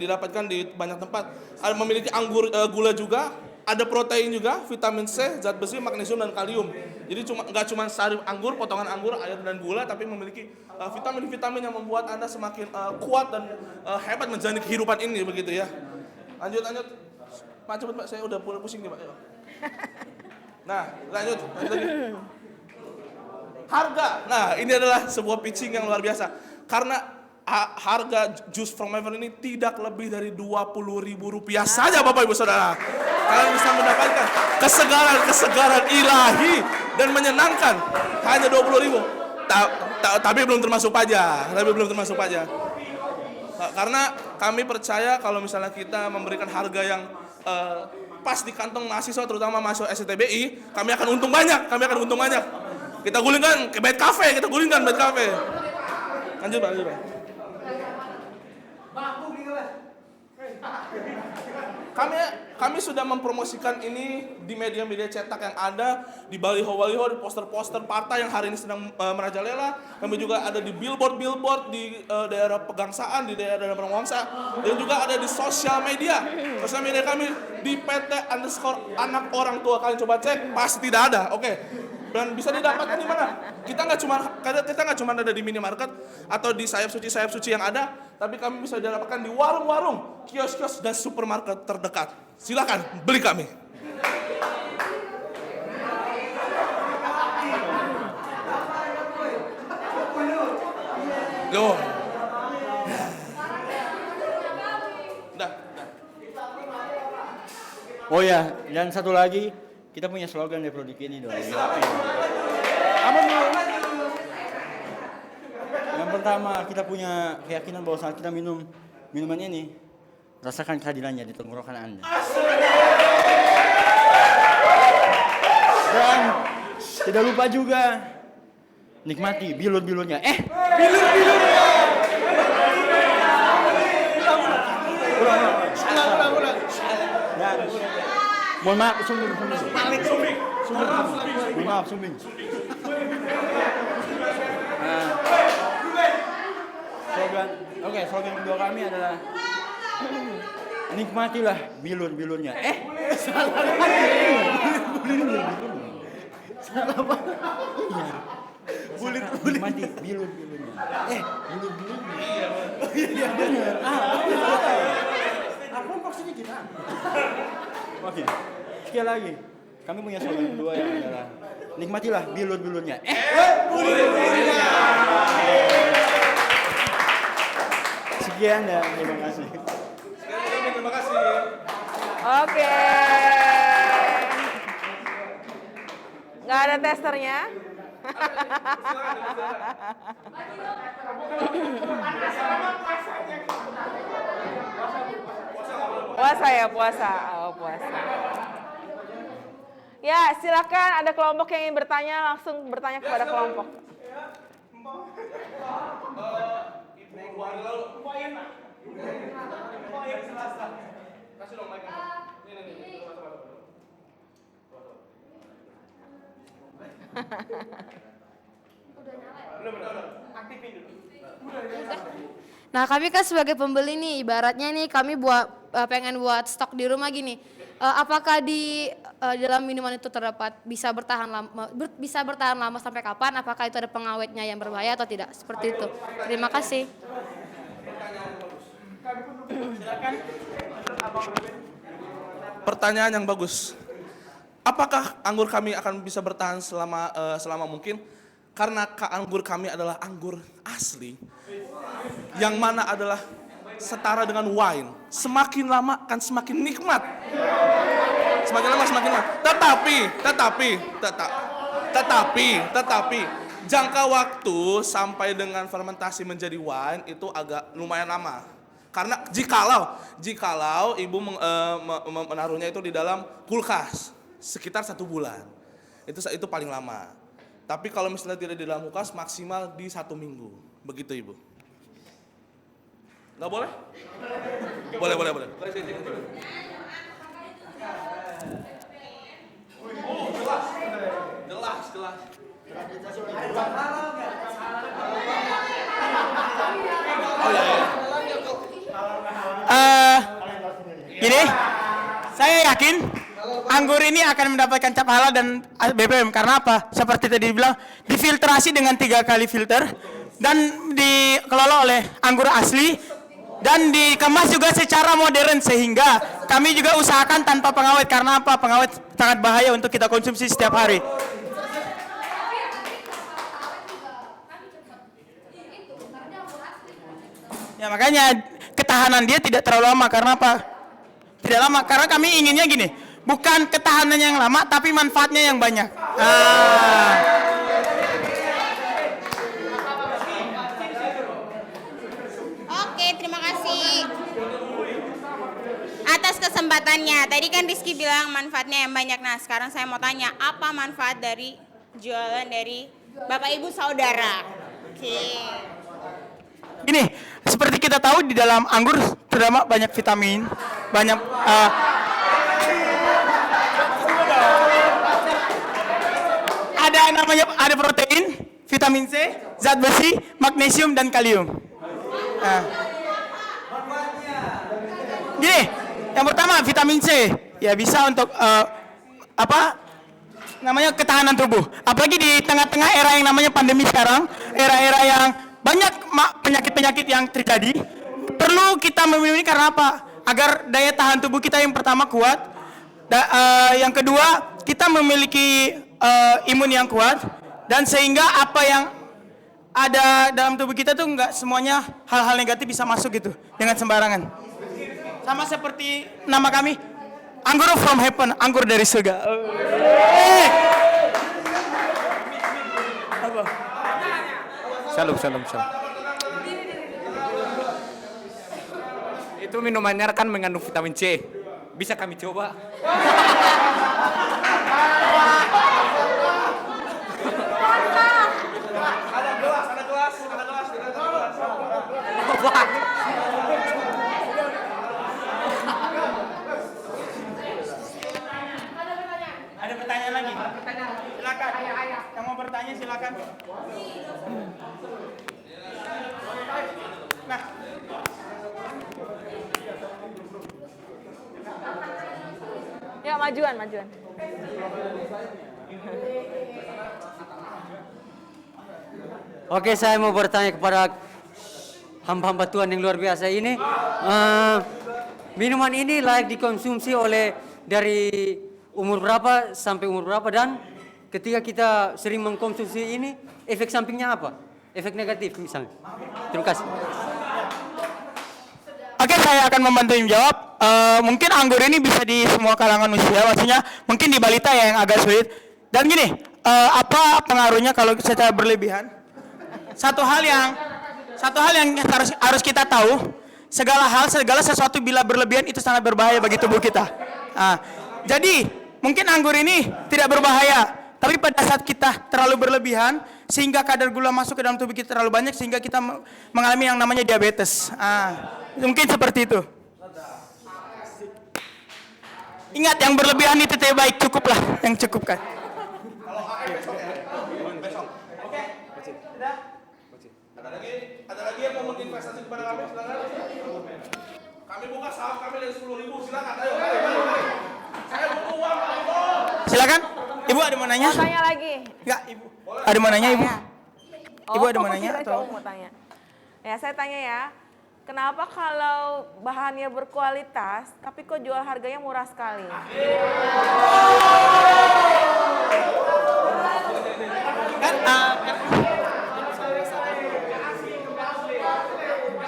didapatkan di banyak tempat. Ada memiliki anggur, gula juga, ada protein juga, vitamin C, zat besi, magnesium dan kalium. Jadi nggak cuma sari anggur, potongan anggur, air dan gula, tapi memiliki vitamin-vitamin yang membuat Anda semakin kuat dan hebat menjalani kehidupan ini begitu ya. Lanjut. Pak cepet Pak, saya udah pusing nih Pak. Nah, lanjut lagi. Harga. Nah, ini adalah sebuah pitching yang luar biasa. Karena harga Juice from Heaven ini tidak lebih dari Rp20.000 saja Bapak Ibu Saudara. Kalian bisa mendapatkan kesegaran ilahi dan menyenangkan hanya 20.000. Tapi belum termasuk pajak. Karena kami percaya kalau misalnya kita memberikan harga yang pas di kantong mahasiswa, terutama mahasiswa STBI, kami akan untung banyak. Kita gulingkan ke bed cafe. Lanjut Pak. Kami sudah mempromosikan ini di media-media cetak yang ada, di baliho-baliho, di poster-poster partai yang hari ini sedang merajalela. Kami juga ada di billboard di daerah Pegangsaan, di daerah Pramawangsa, dan juga ada di sosial media. Sosial media kami di PT_anak orang tua. Kalian coba cek, pasti tidak ada. Oke. Dan bisa didapatkan di mana? Kita nggak cuma ada di minimarket atau di sayap suci yang ada, tapi kami bisa didapatkan di warung-warung, kios-kios dan supermarket terdekat. Silakan beli kami. Yo. Udah. Oh ya, dan satu lagi, kita punya slogan di Prodiq ini dong. Apa nih? Yang pertama, kita punya keyakinan bahwa saat kita minum minuman ini, rasakan keadilannya di tenggorokan Anda. Dan tidak lupa juga nikmati bilur-bilurnya. Bilur-bilurnya. Dan mohon maaf, sumbing. Slogan kedua kami adalah nikmatilah bilur-bilurnya. Salah Pak. Nikmati bilur-bilurnya. Bilur-bilurnya. Iya benar. Apa maksudnya kita? Oke. Sekali lagi, kami punya slogan kedua yang adalah nikmatilah bilur-bilurnya. Bilur-bilurnya. Sekian dan terima kasih. Terima kasih. Oke. Nggak ada testernya. Puasa. Oh, puasa. Ya, silakan ada kelompok yang ingin bertanya, langsung bertanya kepada kelompok. Kasih dong mic. Ini. Udah. Aktifin dulu. Nah, kami kan sebagai pembeli nih, ibaratnya nih kami pengen buat stok di rumah gini. Apakah di dalam minuman itu terdapat bisa bertahan lama sampai kapan? Apakah itu ada pengawetnya yang berbahaya atau tidak? Seperti itu. Terima kasih. Pertanyaan yang bagus. Apakah anggur kami akan bisa bertahan selama mungkin? Karena anggur kami adalah anggur asli, yang mana adalah setara dengan wine. Semakin lama akan semakin nikmat. Tetapi jangka waktu sampai dengan fermentasi menjadi wine itu agak lumayan lama. Karena jikalau ibu menaruhnya itu di dalam kulkas sekitar 1 bulan, itu paling lama. Tapi kalau misalnya tidak di dalam kulkas, maksimal di 1 minggu. Begitu Ibu. Nggak boleh? Boleh. Jelas. Oh iya. Gini, saya yakin anggur ini akan mendapatkan cap halal dan BPOM. Karena apa? Seperti tadi dibilang, difiltrasi dengan 3 kali filter dan dikelola oleh anggur asli dan dikemas juga secara modern, sehingga kami juga usahakan tanpa pengawet. Karena apa? Pengawet sangat bahaya untuk kita konsumsi setiap hari. Ya makanya ketahanan dia tidak terlalu lama. Karena apa? Tidak lama, karena kami inginnya gini, bukan ketahanannya yang lama, tapi manfaatnya yang banyak. Oke, terima kasih atas kesempatannya. Tadi kan Rizky bilang manfaatnya yang banyak. Nah, sekarang saya mau tanya, apa manfaat dari jualan dari Bapak Ibu Saudara? Oke. Gini, seperti kita tahu di dalam anggur terdapat banyak vitamin, banyak ada protein, vitamin C, zat besi, magnesium dan kalium. Gini, yang pertama vitamin C, ya bisa untuk ketahanan tubuh. Apalagi di tengah-tengah era yang namanya pandemi sekarang, era-era yang banyak penyakit-penyakit yang terjadi, perlu kita meminum ini karena apa? Agar daya tahan tubuh kita yang pertama kuat, yang kedua kita memiliki imun yang kuat, dan sehingga apa yang ada dalam tubuh kita tuh nggak semuanya hal-hal negatif bisa masuk gitu dengan sembarangan. Sama seperti nama kami, Anggur from Heaven, anggur dari surga. Apa? Shalom. Itu minumannya kan mengandung vitamin C. Bisa kami coba? Ada gelas. Ada pertanyaan lagi? Silakan. Yang mau bertanya silakan. Nah. Ya, majuan. Oke, saya mau bertanya kepada hamba-hamba Tuhan yang luar biasa ini. Minuman ini layak dikonsumsi oleh dari umur berapa sampai umur berapa, dan ketika kita sering mengkonsumsi ini, efek sampingnya apa? Efek negatif misalnya. Terima kasih. Oke, saya akan membantu menjawab. Mungkin anggur ini bisa di semua kalangan usia, maksudnya mungkin di balita yang agak sulit. Dan gini, apa pengaruhnya kalau secara berlebihan? Satu hal yang harus kita tahu, segala sesuatu bila berlebihan itu sangat berbahaya bagi tubuh kita. Jadi mungkin anggur ini tidak berbahaya, tapi pada saat kita terlalu berlebihan sehingga kadar gula masuk ke dalam tubuh kita terlalu banyak sehingga kita mengalami yang namanya diabetes. Mungkin seperti itu. Ingat, yang berlebihan itu tidak baik, cukuplah yang cukupkan. Ada lagi yang mau investasi kepada kami, silakan. Kami buka saham kami dari 10.000, silakan. Ayo. Saya butuh uang, Silakan. Ibu ada mau nanya? Mau tanya lagi? Enggak, Ibu. Ada mau nanya, Ibu? Ibu ada mau nanya kira atau? cowok mau tanya. Ya, saya tanya ya. Kenapa kalau bahannya berkualitas, tapi kok jual harganya murah sekali?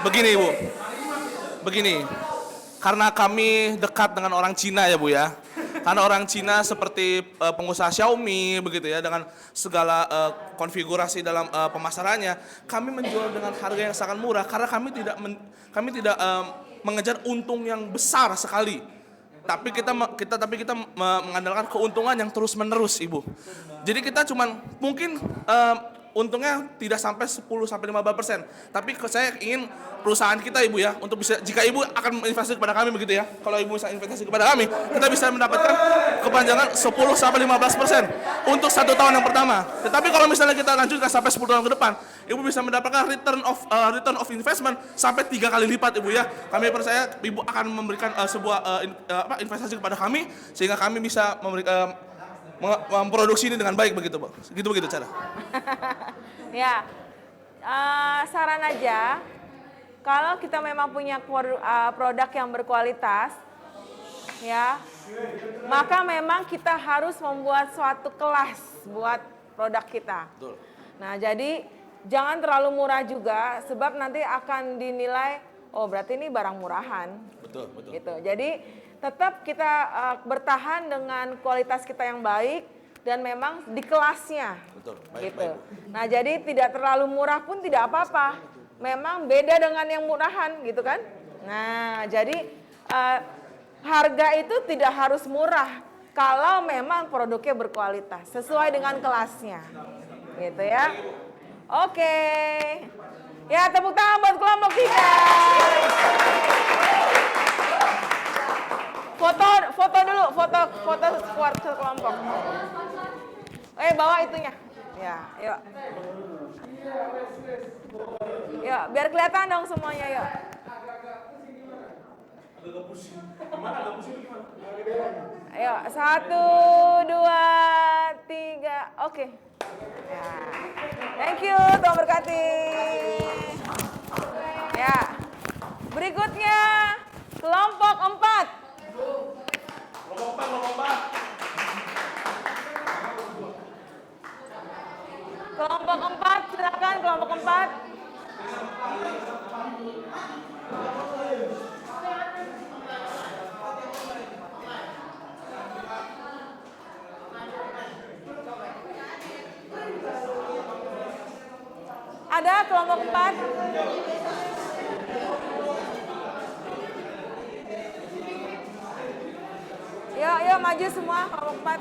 Begini Ibu, karena kami dekat dengan orang Cina ya Bu ya. Karena orang Cina seperti pengusaha Xiaomi begitu ya, dengan segala konfigurasi dalam pemasarannya, kami menjual dengan harga yang sangat murah karena kami tidak mengejar untung yang besar sekali. Tapi kita mengandalkan keuntungan yang terus-menerus Ibu. Jadi kita cuman mungkin untungnya tidak sampai 10-15%. Tapi saya ingin perusahaan kita Ibu ya, untuk bisa, jika Ibu akan investasi kepada kami begitu ya, kalau Ibu bisa investasi kepada kami, kita bisa mendapatkan kepanjangan 10-15% untuk 1 tahun yang pertama. Tetapi kalau misalnya kita lanjutkan sampai 10 tahun ke depan, Ibu bisa mendapatkan return of investment sampai 3 kali lipat Ibu ya. Kami percaya Ibu akan memberikan sebuah investasi kepada kami, sehingga kami bisa memproduksi ini dengan baik begitu, Bu. Begitu cara. Ya, saran aja, kalau kita memang punya produk yang berkualitas, ya, maka memang kita harus membuat suatu kelas buat produk kita. Betul. Nah, jadi jangan terlalu murah juga, sebab nanti akan dinilai, oh berarti ini barang murahan. Betul. Gitu. Jadi tetap kita bertahan dengan kualitas kita yang baik dan memang di kelasnya. Betul. Gitu. Nah, jadi tidak terlalu murah pun tidak apa-apa. Memang beda dengan yang murahan, gitu kan? Nah, jadi harga itu tidak harus murah kalau memang produknya berkualitas, sesuai dengan kelasnya. Gitu ya. Oke. Ya, tepuk tangan buat kelompok kita. Foto dulu, foto squad kelompok. Bawa itunya. Ya, yuk. Yuk, biar kelihatan dong semuanya, yuk. Ayo, 1, 2, 3, oke. Ya. Thank you, Tuhan berkati. Ya. Berikutnya, kelompok 4. Kelompok 4, silakan kelompok 4. Ada kelompok 4? Yuk maju semua kelompok 4.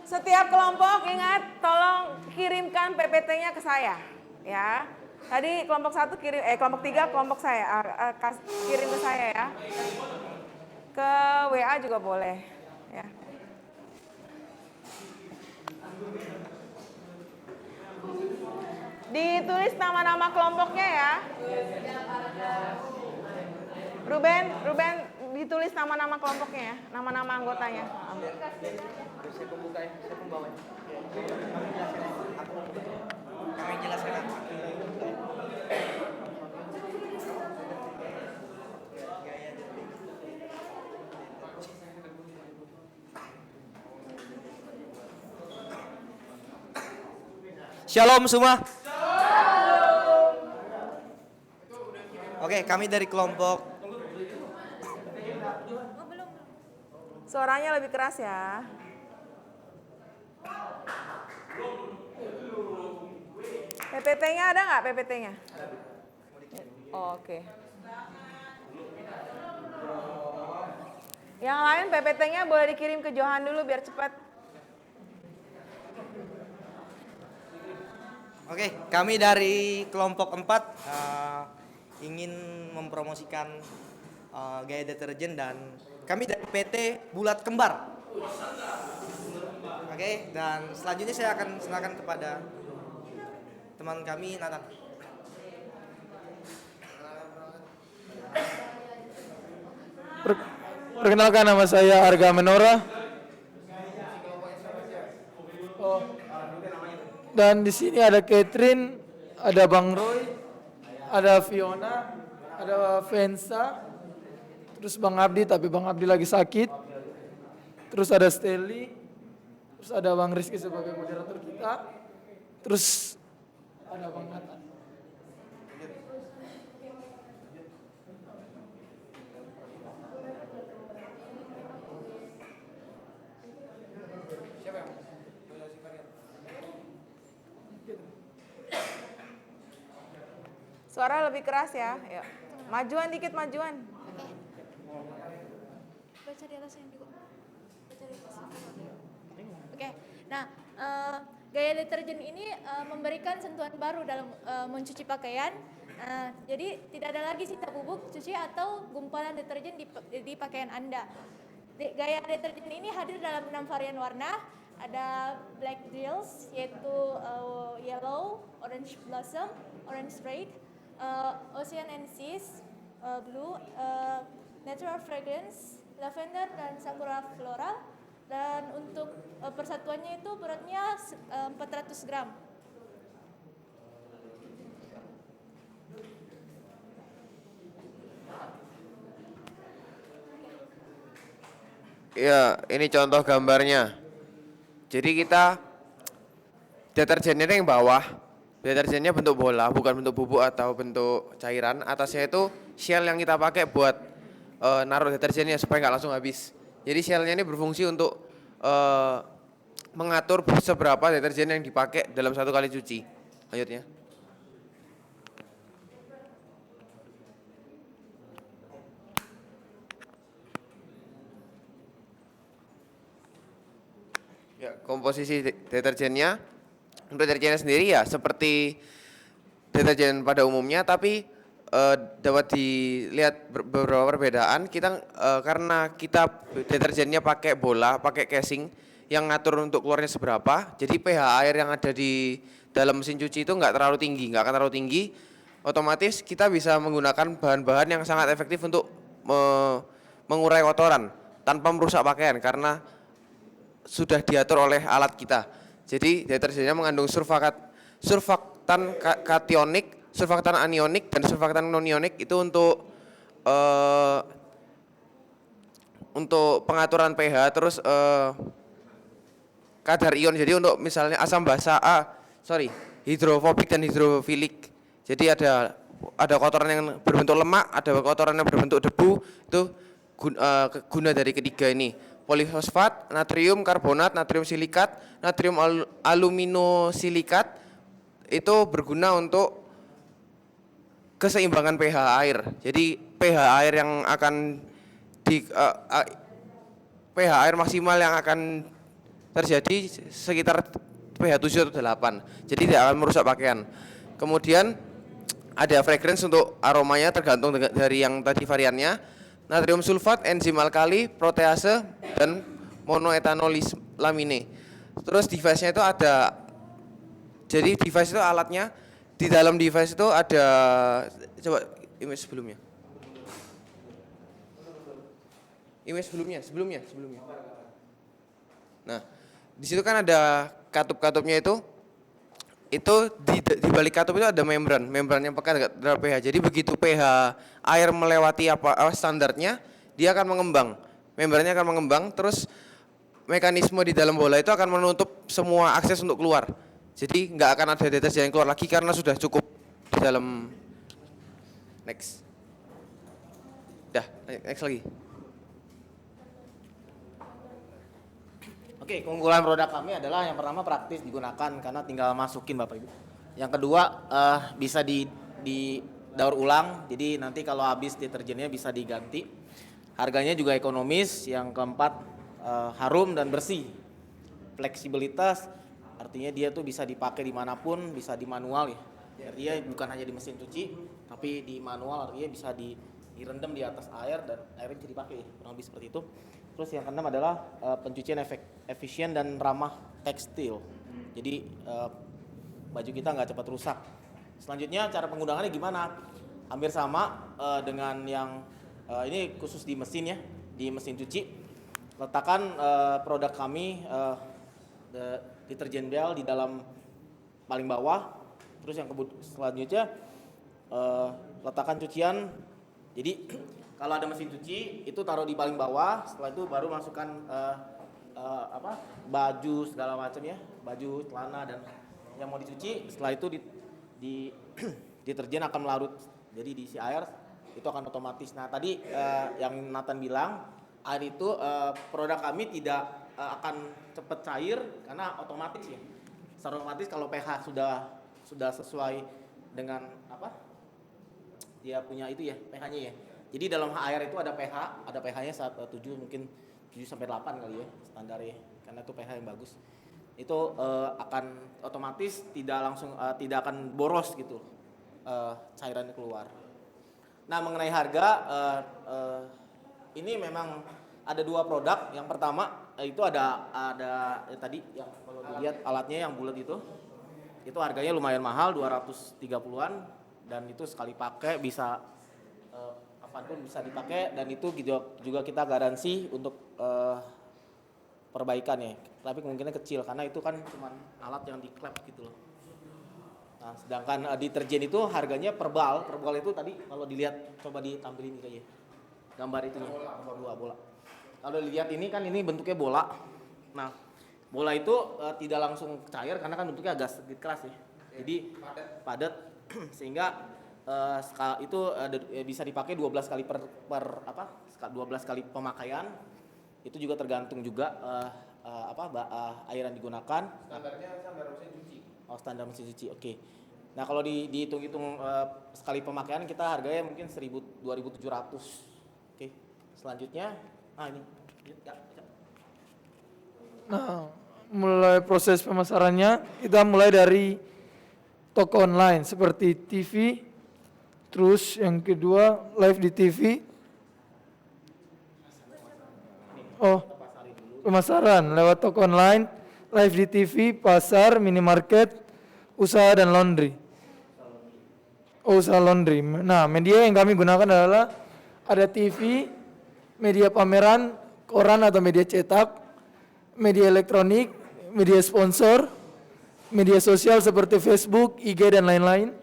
Setiap kelompok ingat tolong kirimkan PPT-nya ke saya, ya. Tadi kelompok 1 kirim, kelompok 3 kelompok saya kirim ke saya ya. Ke WA juga boleh, ya. Ditulis nama-nama kelompoknya ya. Ruben, ditulis nama-nama kelompoknya ya, nama-nama anggotanya. Kami jelaskan. Shalom semua. Oke, kami dari kelompok. Suaranya lebih keras ya. PPT-nya ada nggak PPT-nya? Oh, oke. Yang lain PPT-nya boleh dikirim ke Johan dulu biar cepat. Oke, kami dari kelompok 4 ingin mempromosikan gaya deterjen dan kami dari PT Bulat Kembar. Oke, dan selanjutnya saya akan serahkan kepada teman kami Nathan. Perkenalkan, nama saya Arga Menora. Dan di sini ada Catherine, ada Bang Roy, ada Fiona, ada Vensa, terus Bang Abdi, tapi Bang Abdi lagi sakit. Terus ada Stelly, terus ada Bang Rizky sebagai moderator kita, terus ada Bang Nathan. suara lebih keras ya. Yuk. Majuan dikit, majuan. Baca di atasnya juga. Baca di atasnya. Oke. Nah, gaya deterjen ini memberikan sentuhan baru dalam mencuci pakaian. Jadi tidak ada lagi sisa bubuk cuci atau gumpalan deterjen di pakaian Anda. Gaya deterjen ini hadir dalam 6 varian warna. Ada black grills, yaitu yellow, orange blossom, orange red, ocean and seas, blue, natural fragrance, lavender dan sakura floral. Dan untuk persatuannya itu beratnya 400 gram. Ya, ini contoh gambarnya. Jadi kita deterjennya itu yang bawah, deterjennya bentuk bola, bukan bentuk bubuk atau bentuk cairan. Atasnya itu shell yang kita pakai buat naruh deterjennya supaya nggak langsung habis. Jadi shellnya ini berfungsi untuk mengatur seberapa deterjen yang dipakai dalam satu kali cuci. Lanjutnya. Ya, komposisi deterjennya, untuk deterjennya sendiri ya seperti deterjen pada umumnya, tapi dapat dilihat beberapa perbedaan. Kita karena kita deterjennya pakai bola, pakai casing yang ngatur untuk keluarnya seberapa, jadi pH air yang ada di dalam mesin cuci itu nggak terlalu tinggi, nggak akan terlalu tinggi. Otomatis kita bisa menggunakan bahan-bahan yang sangat efektif untuk mengurai kotoran tanpa merusak pakaian karena sudah diatur oleh alat kita. Jadi deterjennya mengandung surfaktan kationik, surfaktan anionik, dan surfaktan nonionik. Itu untuk pengaturan pH, terus kadar ion. Jadi untuk misalnya asam basa hidrofobik dan hidrofilik. Jadi ada kotoran yang berbentuk lemak, ada kotoran yang berbentuk debu. Itu guna dari ketiga ini. Polifosfat, natrium karbonat, natrium silikat, natrium aluminosilikat itu berguna untuk keseimbangan pH air. Jadi pH air yang akan pH air maksimal yang akan terjadi sekitar pH 7 atau 8. Jadi tidak akan merusak pakaian. Kemudian ada fragrance untuk aromanya tergantung dari yang tadi variannya. Natrium sulfat, enzim alkali, protease, dan monoetanolamine. Terus device-nya itu ada, jadi device itu alatnya, di dalam device itu ada, coba image sebelumnya. Image sebelumnya. Nah, di situ kan ada katup-katupnya itu di balik katup itu ada membran yang pekat terhadap pH. Jadi begitu pH air melewati standarnya, dia akan mengembang. Membrannya akan mengembang, terus mekanisme di dalam bola itu akan menutup semua akses untuk keluar. Jadi nggak akan ada deterjen yang keluar lagi karena sudah cukup di dalam. Next. Next lagi. Oke, keunggulan produk kami adalah yang pertama praktis digunakan karena tinggal masukin Bapak Ibu. Yang kedua bisa di daur ulang, jadi nanti kalau habis deterjennya bisa diganti. Harganya juga ekonomis. Yang keempat harum dan bersih. Fleksibilitas artinya dia tuh bisa dipakai dimanapun, bisa di manual ya. Artinya bukan hanya di mesin cuci, tapi di manual artinya bisa direndam di atas air dan airnya bisa dipakai, kurang lebih seperti itu. Terus yang keenam adalah pencucian efisien dan ramah tekstil. Jadi baju kita nggak cepat rusak. Selanjutnya cara penggunaannya gimana? Hampir sama dengan yang ini khusus di mesin ya, di mesin cuci. Letakkan produk kami deterjen Bell di dalam paling bawah. Terus yang selanjutnya letakkan cucian. Jadi kalau ada mesin cuci itu taruh di paling bawah, setelah itu baru masukkan baju segala macam ya, baju, celana dan yang mau dicuci. Setelah itu deterjen akan melarut, jadi diisi air itu akan otomatis. Nah tadi yang Nathan bilang air itu produk kami tidak akan cepat cair karena otomatis ya. Secara otomatis kalau pH sudah sesuai dengan dia punya itu ya pH-nya ya. Jadi dalam air itu ada pH-nya 7 mungkin 7 sampai 8 kali ya standarnya. Karena itu pH yang bagus. Itu akan otomatis tidak akan boros gitu. Cairannya keluar. Nah, mengenai harga ini memang ada 2 produk. Yang pertama itu ada tadi yang kalau dilihat alatnya yang bulat itu harganya lumayan mahal 230-an dan itu sekali pakai bisa apapun bisa dipakai dan itu juga kita garansi untuk perbaikan ya. Tapi kemungkinan kecil karena itu kan cuma alat yang diklep gitu loh. Nah, sedangkan deterjen itu harganya per bal itu tadi kalau dilihat coba ditampilin kayaknya. Gambar itu nih, nomor 2 bola. Kalau dilihat ini kan ini bentuknya bola. Nah, bola itu tidak langsung cair karena kan bentuknya agak sedikit keras ya. Jadi padat sehingga itu bisa dipakai 12 kali per 12 kali pemakaian. Itu juga tergantung juga air yang digunakan. Standarnya standar mesin cuci. Oh, standar mesin cuci. Oke. Nah, kalau dihitung-hitung sekali pemakaian kita harganya mungkin 2.700. Oke. Selanjutnya ini. Ya. Nah, mulai proses pemasarannya kita mulai dari toko online seperti TV, terus yang kedua live di TV. Oh, pemasaran lewat toko online, live di TV, pasar, minimarket, usaha dan laundry. Oh, usaha laundry. Nah, media yang kami gunakan adalah ada TV, media pameran, koran atau media cetak, media elektronik, media sponsor, media sosial seperti Facebook, IG dan lain-lain.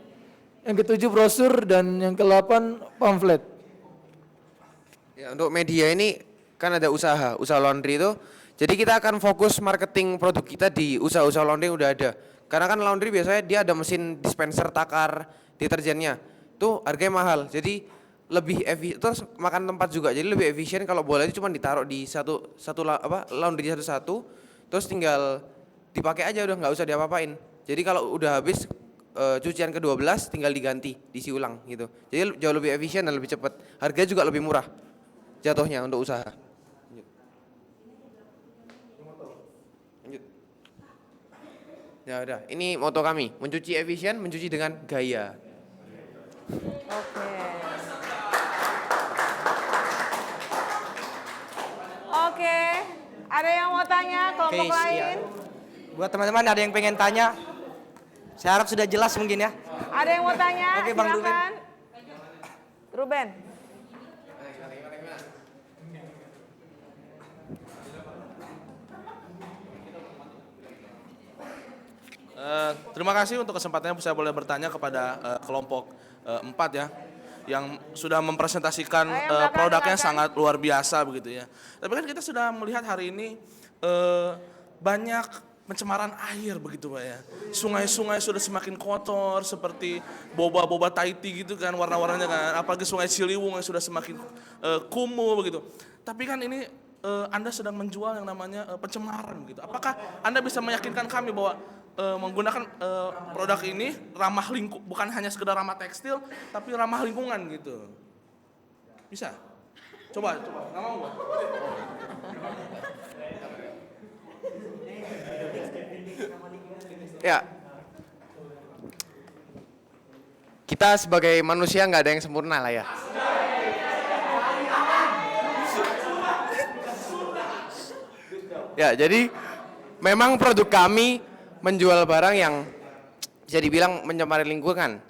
Yang ketujuh brosur dan yang ke-8 pamflet. Ya, untuk media ini kan ada usaha laundry itu. Jadi kita akan fokus marketing produk kita di usaha-usaha laundry yang udah ada. Karena kan laundry biasanya dia ada mesin dispenser takar deterjennya. Itu harganya mahal. Jadi lebih terus makan tempat juga. Jadi lebih efisien kalau bola itu cuma ditaruh di satu laundry satu-satu, terus tinggal dipakai aja udah nggak usah diapa-apain. Jadi kalau udah habis cucian ke-12 tinggal diganti, diisi ulang gitu. Jadi jauh lebih efisien dan lebih cepat. Harganya juga lebih murah jatuhnya untuk usaha. Lanjut. Ya udah, ini moto kami, mencuci efisien, mencuci dengan gaya. Oke. Oke, ada yang mau tanya kelompok lain? Buat teman-teman ada yang pengen tanya? Saya harap sudah jelas mungkin ya. Ada yang mau tanya? Oke, Bang Silakan. Ruben. Terima kasih untuk kesempatannya saya boleh bertanya kepada kelompok 4 ya, yang sudah mempresentasikan produknya sangat luar biasa begitu ya. Tapi kan kita sudah melihat hari ini banyak pencemaran air begitu Pak ya. Sungai-sungai sudah semakin kotor seperti boba-boba Tahiti gitu kan warna-warnanya kan. Apalagi sungai Ciliwung yang sudah semakin kumuh begitu. Tapi kan ini Anda sedang menjual yang namanya pencemaran begitu. Apakah Anda bisa meyakinkan kami bahwa menggunakan produk ini ramah bukan hanya sekedar ramah tekstil tapi ramah lingkungan gitu? Bisa? Coba. Nggak mau Pak? Ya, kita sebagai manusia nggak ada yang sempurna lah ya. Ya, jadi memang produk kami menjual barang yang bisa dibilang mencemari lingkungan.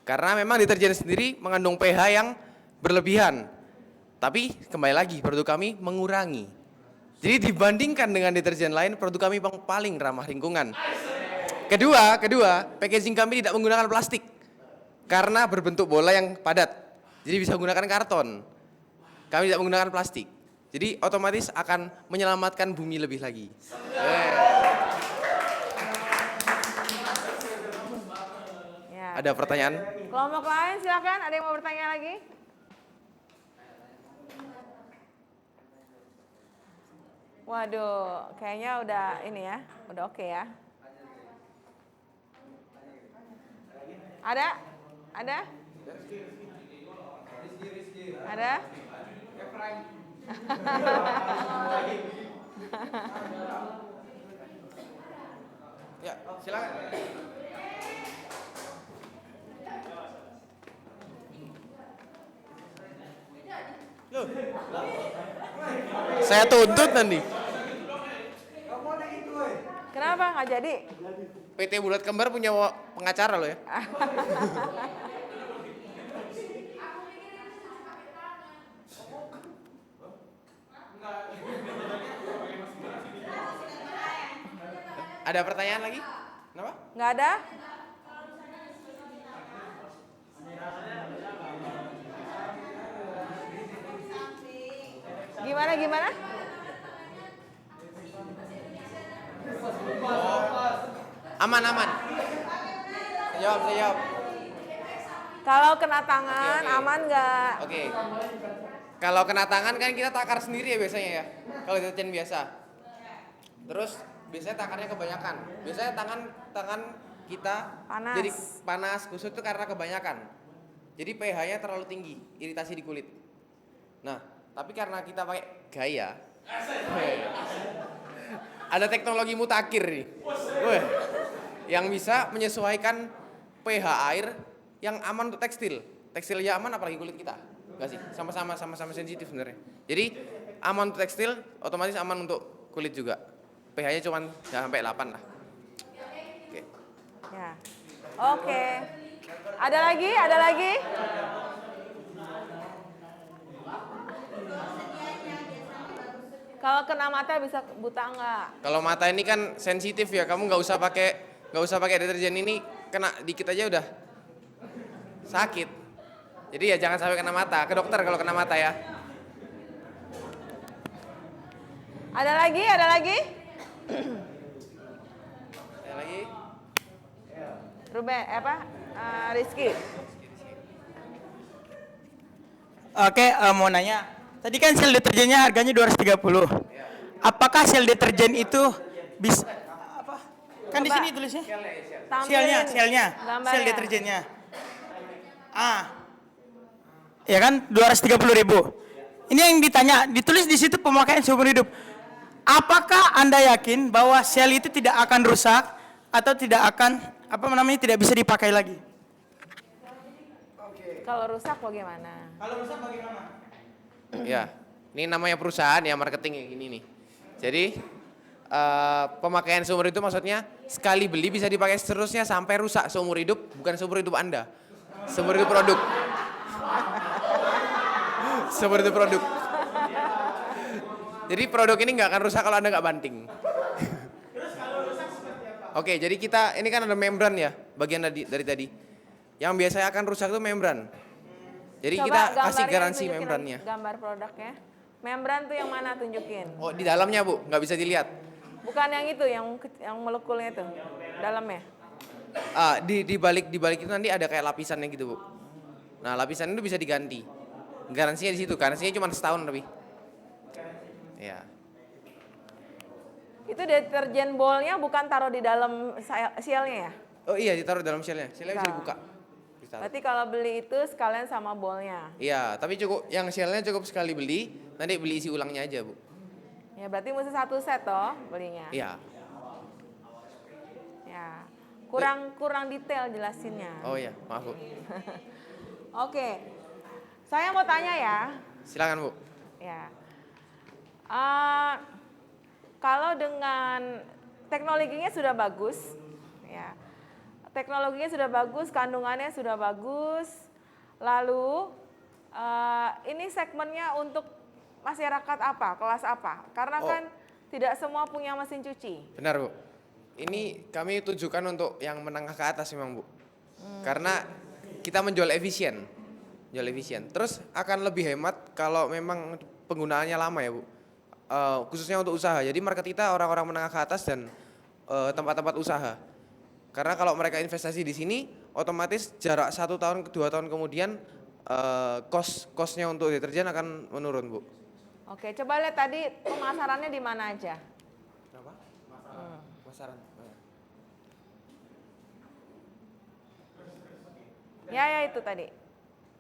Karena memang deterjen sendiri mengandung pH yang berlebihan. Tapi kembali lagi, produk kami mengurangi. Jadi dibandingkan dengan deterjen lain, produk kami paling ramah lingkungan. Kedua, packaging kami tidak menggunakan plastik karena berbentuk bola yang padat. Jadi bisa menggunakan karton. Kami tidak menggunakan plastik. Jadi otomatis akan menyelamatkan bumi lebih lagi. Ya. Ada pertanyaan? Kelompok lain silakan. Ada yang mau bertanya lagi? Waduh, kayaknya udah ini ya, udah oke ya. Ada? Ada? Ya, silakan. Loh. Saya tuntut nanti. Kenapa nggak jadi? PT Bulat Kembar punya pengacara loh ya. Ada pertanyaan lagi? Kenapa? Nggak ada? Gimana? Aman. Saya jawab. Kalau kena tangan, Oke. aman nggak? Oke. Kalau kena tangan kan kita takar sendiri ya biasanya ya. Kalau deterjen biasa. Terus biasanya takarnya kebanyakan. Biasanya tangan kita Panas. jadi panas, kusut itu karena kebanyakan. Jadi pH-nya terlalu tinggi, iritasi di kulit. Nah, tapi karena kita pakai gaya, ada teknologi mutakhir nih. Weh, yang bisa menyesuaikan pH air yang aman untuk tekstil. Tekstilnya aman apalagi kulit kita. Enggak sih? Sama-sama sensitif sebenarnya. Jadi aman untuk tekstil, otomatis aman untuk kulit juga. pH-nya cuma nggak sampai 8 lah. Oke. Ya. Oke. Ada lagi? Kalau kena mata bisa buta nggak? Kalau mata ini kan sensitif ya, kamu nggak usah pakai deterjen ini, kena dikit aja udah sakit. Jadi ya jangan sampai kena mata. Ke dokter kalau kena mata ya. Ada lagi? Ada lagi? Ruben, Rizky. Oke, mau nanya. Tadi kan sel deterjennya harganya 230. Apakah sel deterjen itu bisa apa? Kan di Coba. sini tulisnya. Tampilin Selnya, gambarnya. sel deterjennya. Ya kan 230.000. Ini yang ditanya, ditulis di situ pemakaian seumur hidup. Apakah Anda yakin bahwa sel itu tidak akan rusak atau tidak akan tidak bisa dipakai lagi? Kalau rusak bagaimana? Ya, ini namanya perusahaan ya, marketing yang gini nih. Jadi pemakaian seumur hidup maksudnya sekali beli bisa dipakai seterusnya sampai rusak seumur hidup, bukan seumur hidup Anda. Seumur hidup produk. Seumur hidup produk. Jadi produk ini nggak akan rusak kalau Anda nggak banting. Oke, jadi ini kan ada membran ya, bagian dari tadi. Yang biasanya akan rusak itu membran. Jadi Coba kita kasih gambarnya garansi tunjukin membrannya. Gambar produknya. Membran tuh yang mana tunjukin? Oh, di dalamnya Bu, nggak bisa dilihat. Bukan yang itu, yang molekulnya itu, dalamnya. Di balik itu nanti ada kayak lapisannya gitu Bu. Nah lapisan itu bisa diganti. Garansinya di situ, garansinya cuma setahun lebih. Ya. Itu deterjen ballnya bukan taruh di dalam sialnya ya? Oh iya, ditaruh dalam shellnya. Shellnya bisa dibuka. Ditaruh. Berarti kalau beli itu sekalian sama ballnya. Iya, tapi yang shellnya cukup sekali beli, nanti beli isi ulangnya aja Bu. Ya berarti mesti satu set toh belinya. Iya. Ya. Kurang detail jelasinnya. Oh iya, maaf Bu. Oke. Saya mau tanya ya. Silakan Bu. Ya. Kalau dengan teknologinya sudah bagus, ya. Teknologinya sudah bagus, kandungannya sudah bagus. Lalu ini segmennya untuk masyarakat apa, kelas apa? Karena kan tidak semua punya mesin cuci. Benar Bu. Ini kami tujukan untuk yang menengah ke atas memang Bu. Karena kita menjual efisien. Terus akan lebih hemat kalau memang penggunaannya lama ya Bu. Khususnya untuk usaha. Jadi market kita orang-orang menengah ke atas dan tempat-tempat usaha. Karena kalau mereka investasi di sini, otomatis jarak 1 tahun, 2 tahun kemudian cost-nya untuk deterjen akan menurun Bu. Oke, coba lihat tadi pemasarannya di mana aja. Kenapa? Pemasaran. Ya itu tadi.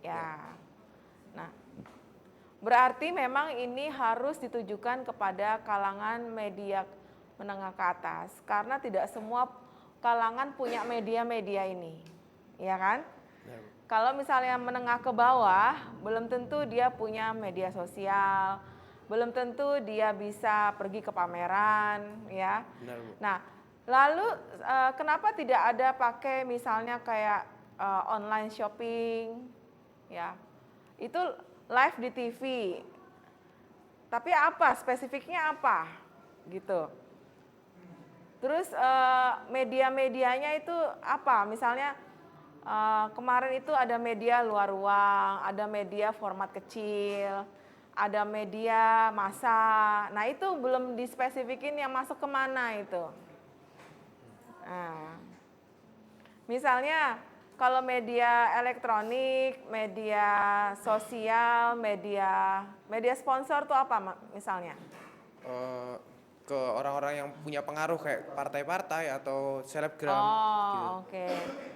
Ya. Nah, Berarti memang ini harus ditujukan kepada kalangan media menengah ke atas, karena tidak semua kalangan punya media-media ini, ya kan? Kalau misalnya menengah ke bawah, belum tentu dia punya media sosial, belum tentu dia bisa pergi ke pameran, ya. Benar, Bu. Nah, lalu kenapa tidak ada pakai misalnya kayak online shopping, ya? Itu live di TV. Tapi apa spesifiknya apa? Gitu. Terus media-medianya itu apa? Misalnya kemarin itu ada media luar ruang, ada media format kecil, ada media massa. Nah itu belum dispesifikin yang masuk kemana itu. Nah, misalnya kalau media elektronik, media sosial, media sponsor tuh apa misalnya? Ke orang-orang yang punya pengaruh kayak partai-partai atau selebgram gitu. Oke.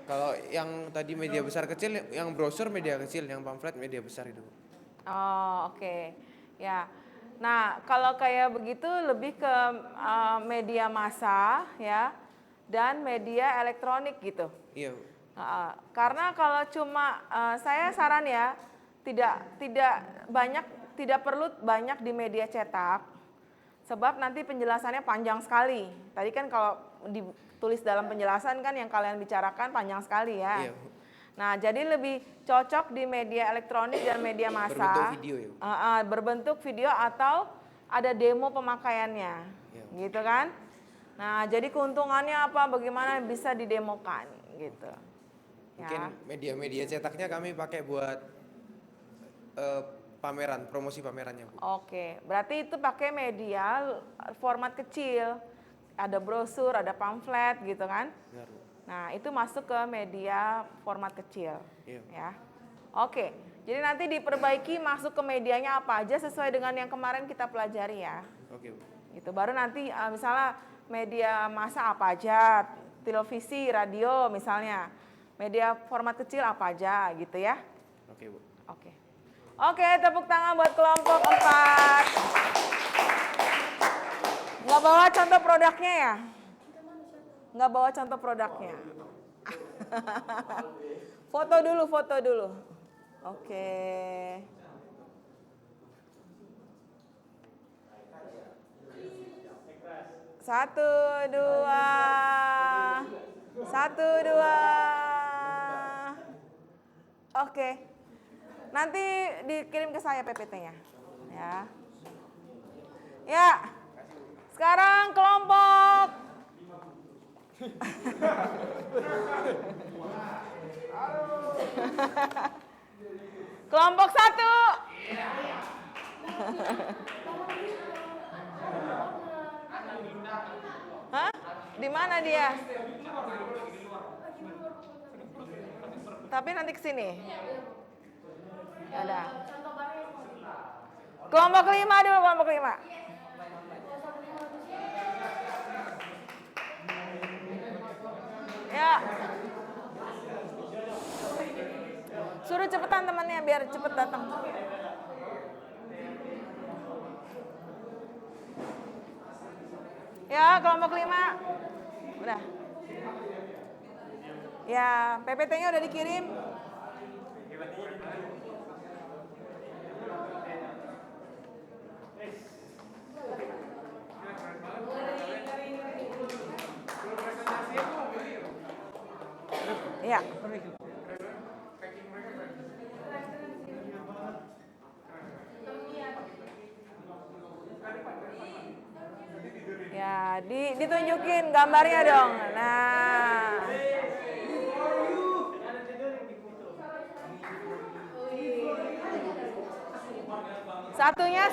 Kalau yang tadi media besar kecil, yang brosur media kecil, yang pamflet media besar itu. Oke. Ya. Nah, kalau kayak begitu lebih ke media massa ya dan media elektronik gitu. Iya, Bu. Karena kalau cuma saya saran ya tidak perlu banyak di media cetak, sebab nanti penjelasannya panjang sekali. Tadi kan kalau ditulis dalam penjelasan kan yang kalian bicarakan panjang sekali ya. Iya, Bu. Nah, jadi lebih cocok di media elektronik dan media massa. Berbentuk video ya, Bu. Berbentuk video atau ada demo pemakaiannya, gitu kan? Nah, jadi keuntungannya apa? Bagaimana bisa didemokan, gitu. Mungkin media-media cetaknya kami pakai buat pameran, promosi pamerannya, Bu. Oke, berarti itu pakai media format kecil, ada brosur, ada pamflet, gitu kan? Benar, Bu. Nah, itu masuk ke media format kecil, Iya. ya. Oke, jadi nanti diperbaiki masuk ke medianya apa aja sesuai dengan yang kemarin kita pelajari ya. Oke, Bu. Gitu, baru nanti misalnya media massa apa aja, televisi, radio misalnya, media format kecil apa aja gitu ya. Oke, Bu. Oke. Oke, tepuk tangan buat kelompok 4. Nggak bawa contoh produknya ya? Nggak bawa contoh produknya. Foto dulu. Oke. Satu, dua. Oke. Nanti dikirim ke saya PPT-nya. Ya. Ya. Sekarang kelompok kelompok 1. Hah? Di mana dia? Tapi nanti ke sini. Ya udah. Kelompok 5 dulu, kelompok 5. Ya. Suruh cepetan temannya biar cepet datang. Ya, kelompok 5. Udah. Ya, PPT-nya udah dikirim. Ya. Ya, ditunjukin gambarnya dong. Nah. Satunya.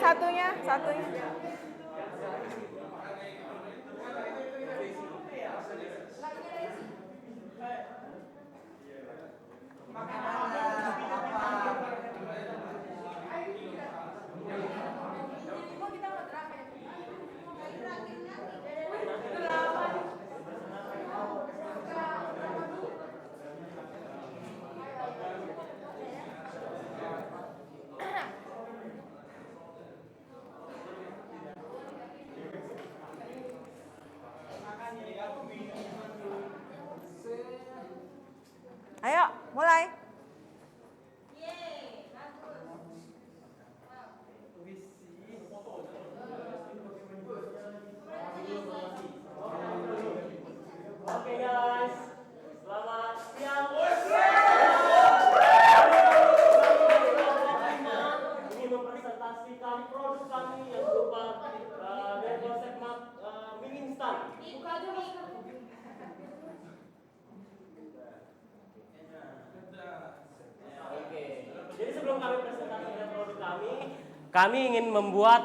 Oke. Jadi sebelum kami presentasikan produk kami ingin membuat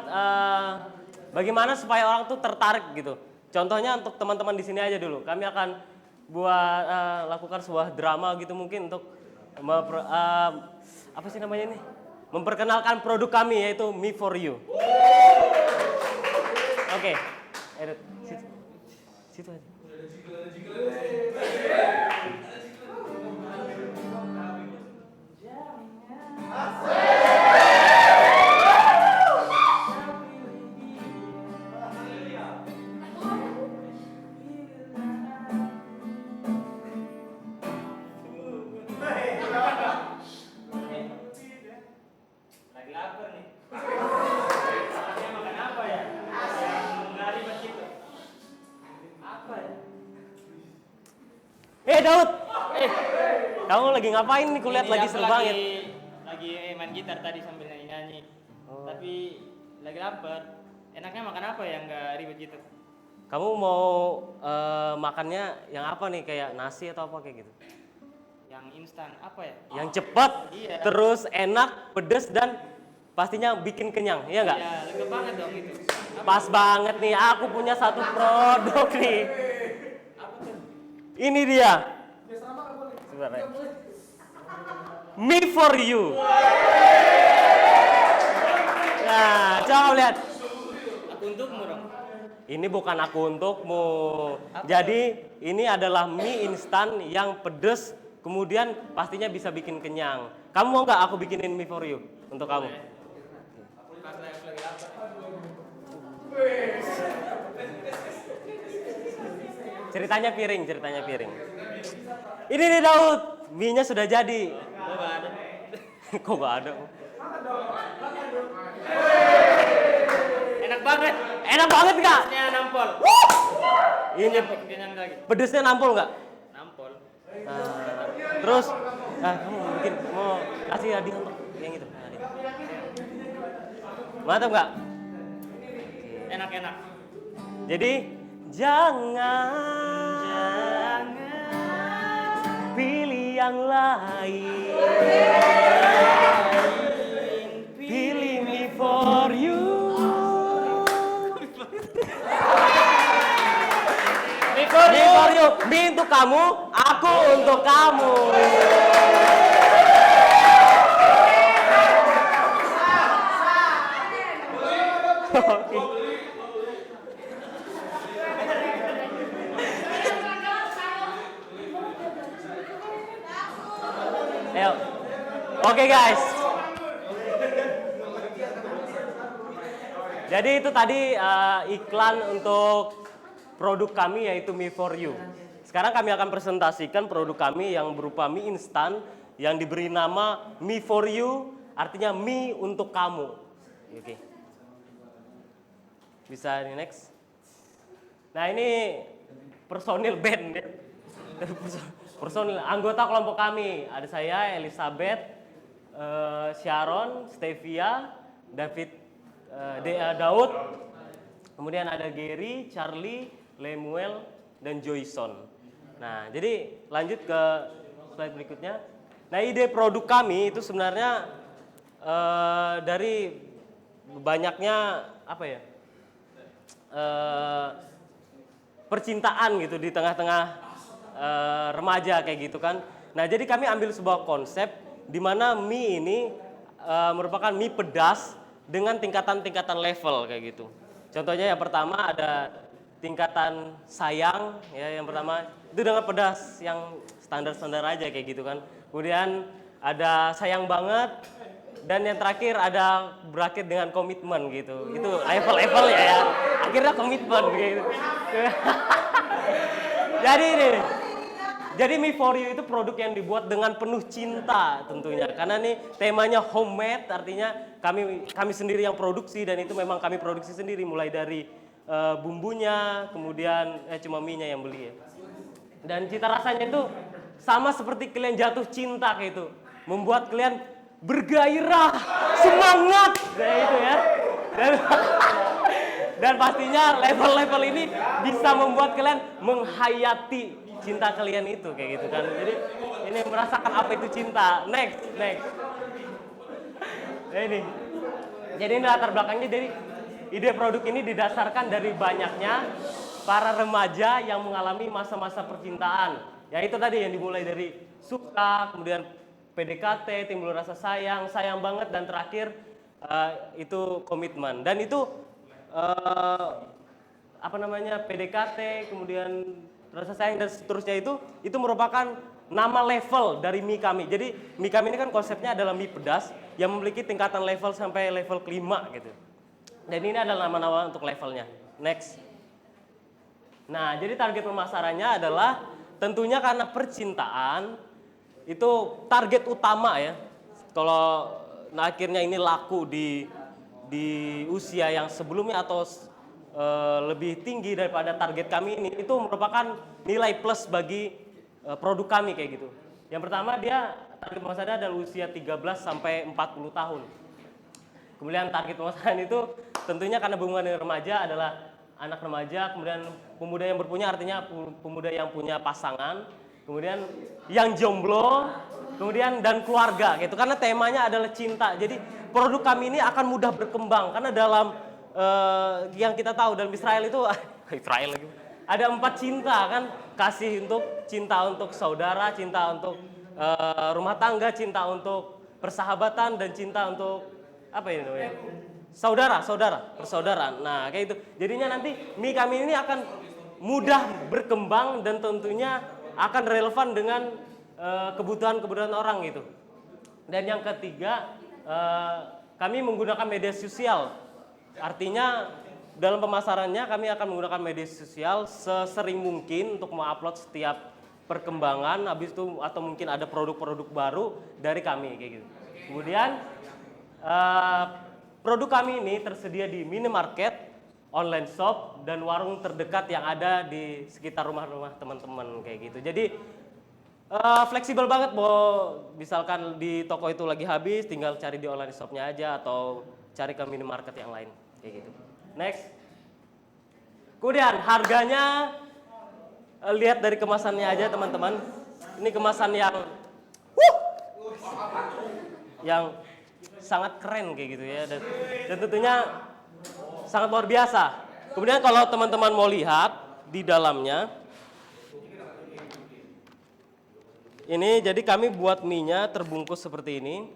bagaimana supaya orang tuh tertarik gitu. Contohnya untuk teman-teman di sini aja dulu. Kami akan buat lakukan sebuah drama gitu mungkin untuk apa sih namanya ini? Memperkenalkan produk kami yaitu Me For You. Oke. Edit. Situ aja. Lagi lapar nih. Makannya makan apa ya? Nggak ribet gitu. Apa ya? Daud! Kamu lagi ngapain nih? Kulihat lagi seru banget. Lagi main gitar tadi sambil nyanyi-nyanyi. Tapi lagi lapar. Enaknya makan apa ya nggak ribet gitu? Kamu mau makannya yang apa nih? Kayak nasi atau apa kayak gitu? Yang instan apa ya? Yang cepat, Iya. terus enak, pedes dan pastinya bikin kenyang, iya nggak? Ya, lengkap banget dong itu. Pas banget nih, aku punya satu produk nih. Ini dia. Sebentar ya. Me For You. Nah, coba lihat. Aku untukmu dong. Ini bukan aku untukmu. Jadi ini adalah mie instan yang pedes, kemudian pastinya bisa bikin kenyang. Kamu mau nggak aku bikinin Me For You untuk kamu? Ceritanya piring. Ini nih Daud, mie-nya sudah jadi. Oh, nggak ada. Kok nggak ada? Enak banget. Enak banget nggak? Pedesnya nampol. Ini Kenyang lagi. pedesnya nampol nggak? Nampol. Terus, kamu mungkin mau kasih hadiah untuk yang itu. Mantap nggak? Enak-enak. Jadi jangan pilih yang lain, pilih Me For You. Me For You, me untuk kamu, aku untuk kamu. Oke. Ayo. Oke guys. Jadi itu tadi iklan untuk produk kami yaitu Me For You. Sekarang kami akan presentasikan produk kami yang berupa mie instan yang diberi nama Me For You, artinya mie untuk kamu. Oke. Bisa ini next. Nah ini personil band ya. Personil anggota kelompok kami, ada saya Elizabeth, Sharon, Stevia, David, Daud, kemudian ada Gary, Charlie, Lemuel, dan Joyson. Nah, jadi lanjut ke slide berikutnya. Nah, ide produk kami itu sebenarnya dari banyaknya apa ya? Percintaan gitu di tengah-tengah remaja kayak gitu kan. Nah, jadi kami ambil sebuah konsep di mana mie ini merupakan mie pedas dengan tingkatan-tingkatan level kayak gitu. Contohnya yang pertama ada tingkatan sayang ya, yang pertama itu dengan pedas yang standar-standar aja kayak gitu kan. Kemudian ada sayang banget dan yang terakhir ada berakhir dengan komitmen gitu. Itu level-level ya. Akhirnya komitmen gitu. Jadi Me For You itu produk yang dibuat dengan penuh cinta tentunya. Karena nih temanya homemade, artinya kami sendiri yang produksi dan itu memang kami produksi sendiri mulai dari bumbunya, kemudian cuma mie-nya yang beli ya. Dan cita rasanya itu sama seperti kalian jatuh cinta kayak itu. Membuat kalian bergairah, semangat kayak itu ya. Dan pastinya level-level ini bisa membuat kalian menghayati cinta kalian itu kayak gitu kan. Jadi ini merasakan apa itu cinta. Next. Nah, ini. Jadi ini latar belakangnya dari ide produk ini didasarkan dari banyaknya para remaja yang mengalami masa-masa percintaan. Ya itu tadi yang dimulai dari suka, kemudian PDKT, timbul rasa sayang banget, dan terakhir itu komitmen. Dan itu PDKT, kemudian rasa sayang dan seterusnya itu merupakan nama level dari mie kami. Jadi mie kami ini kan konsepnya adalah mie pedas yang memiliki tingkatan level sampai level kelima gitu. Dan ini adalah nama-nama untuk levelnya. Next. Nah, jadi target pemasarannya adalah tentunya karena percintaan itu target utama ya. Kalau akhirnya ini laku di usia yang sebelumnya atau lebih tinggi daripada target kami ini, itu merupakan nilai plus bagi produk kami kayak gitu. Yang pertama, dia target pemasarannya adalah usia 13 sampai 40 tahun. Kemudian target pemasaran itu tentunya karena berhubungan dengan remaja adalah anak remaja, kemudian pemuda yang berpunya, artinya pemuda yang punya pasangan, kemudian yang jomblo, kemudian dan keluarga gitu. Karena temanya adalah cinta. Jadi produk kami ini akan mudah berkembang karena dalam yang kita tahu dalam Israel itu Israel lagi. Ada 4 cinta kan, kasih untuk cinta untuk saudara, cinta untuk rumah tangga, cinta untuk persahabatan, dan cinta untuk apa ini namanya? Persaudaraan. Nah, kayak itu. Jadinya nanti mie kami ini akan mudah berkembang dan tentunya akan relevan dengan kebutuhan orang gitu. Dan yang ketiga, kami menggunakan media sosial. Artinya dalam pemasarannya kami akan menggunakan media sosial sesering mungkin untuk mengupload setiap perkembangan, habis itu atau mungkin ada produk-produk baru dari kami kayak gitu. Kemudian produk kami ini tersedia di minimarket, online shop, dan warung terdekat yang ada di sekitar rumah-rumah teman-teman kayak gitu. Jadi fleksibel banget, misalkan di toko itu lagi habis, tinggal cari di online shopnya aja atau cari ke minimarket yang lain kayak gitu. Next. Kemudian harganya, lihat dari kemasannya aja teman-teman. Ini kemasan yang sangat keren kayak gitu ya, dan tentunya sangat luar biasa. Kemudian kalau teman-teman mau lihat di dalamnya, ini jadi kami buat mie-nya terbungkus seperti ini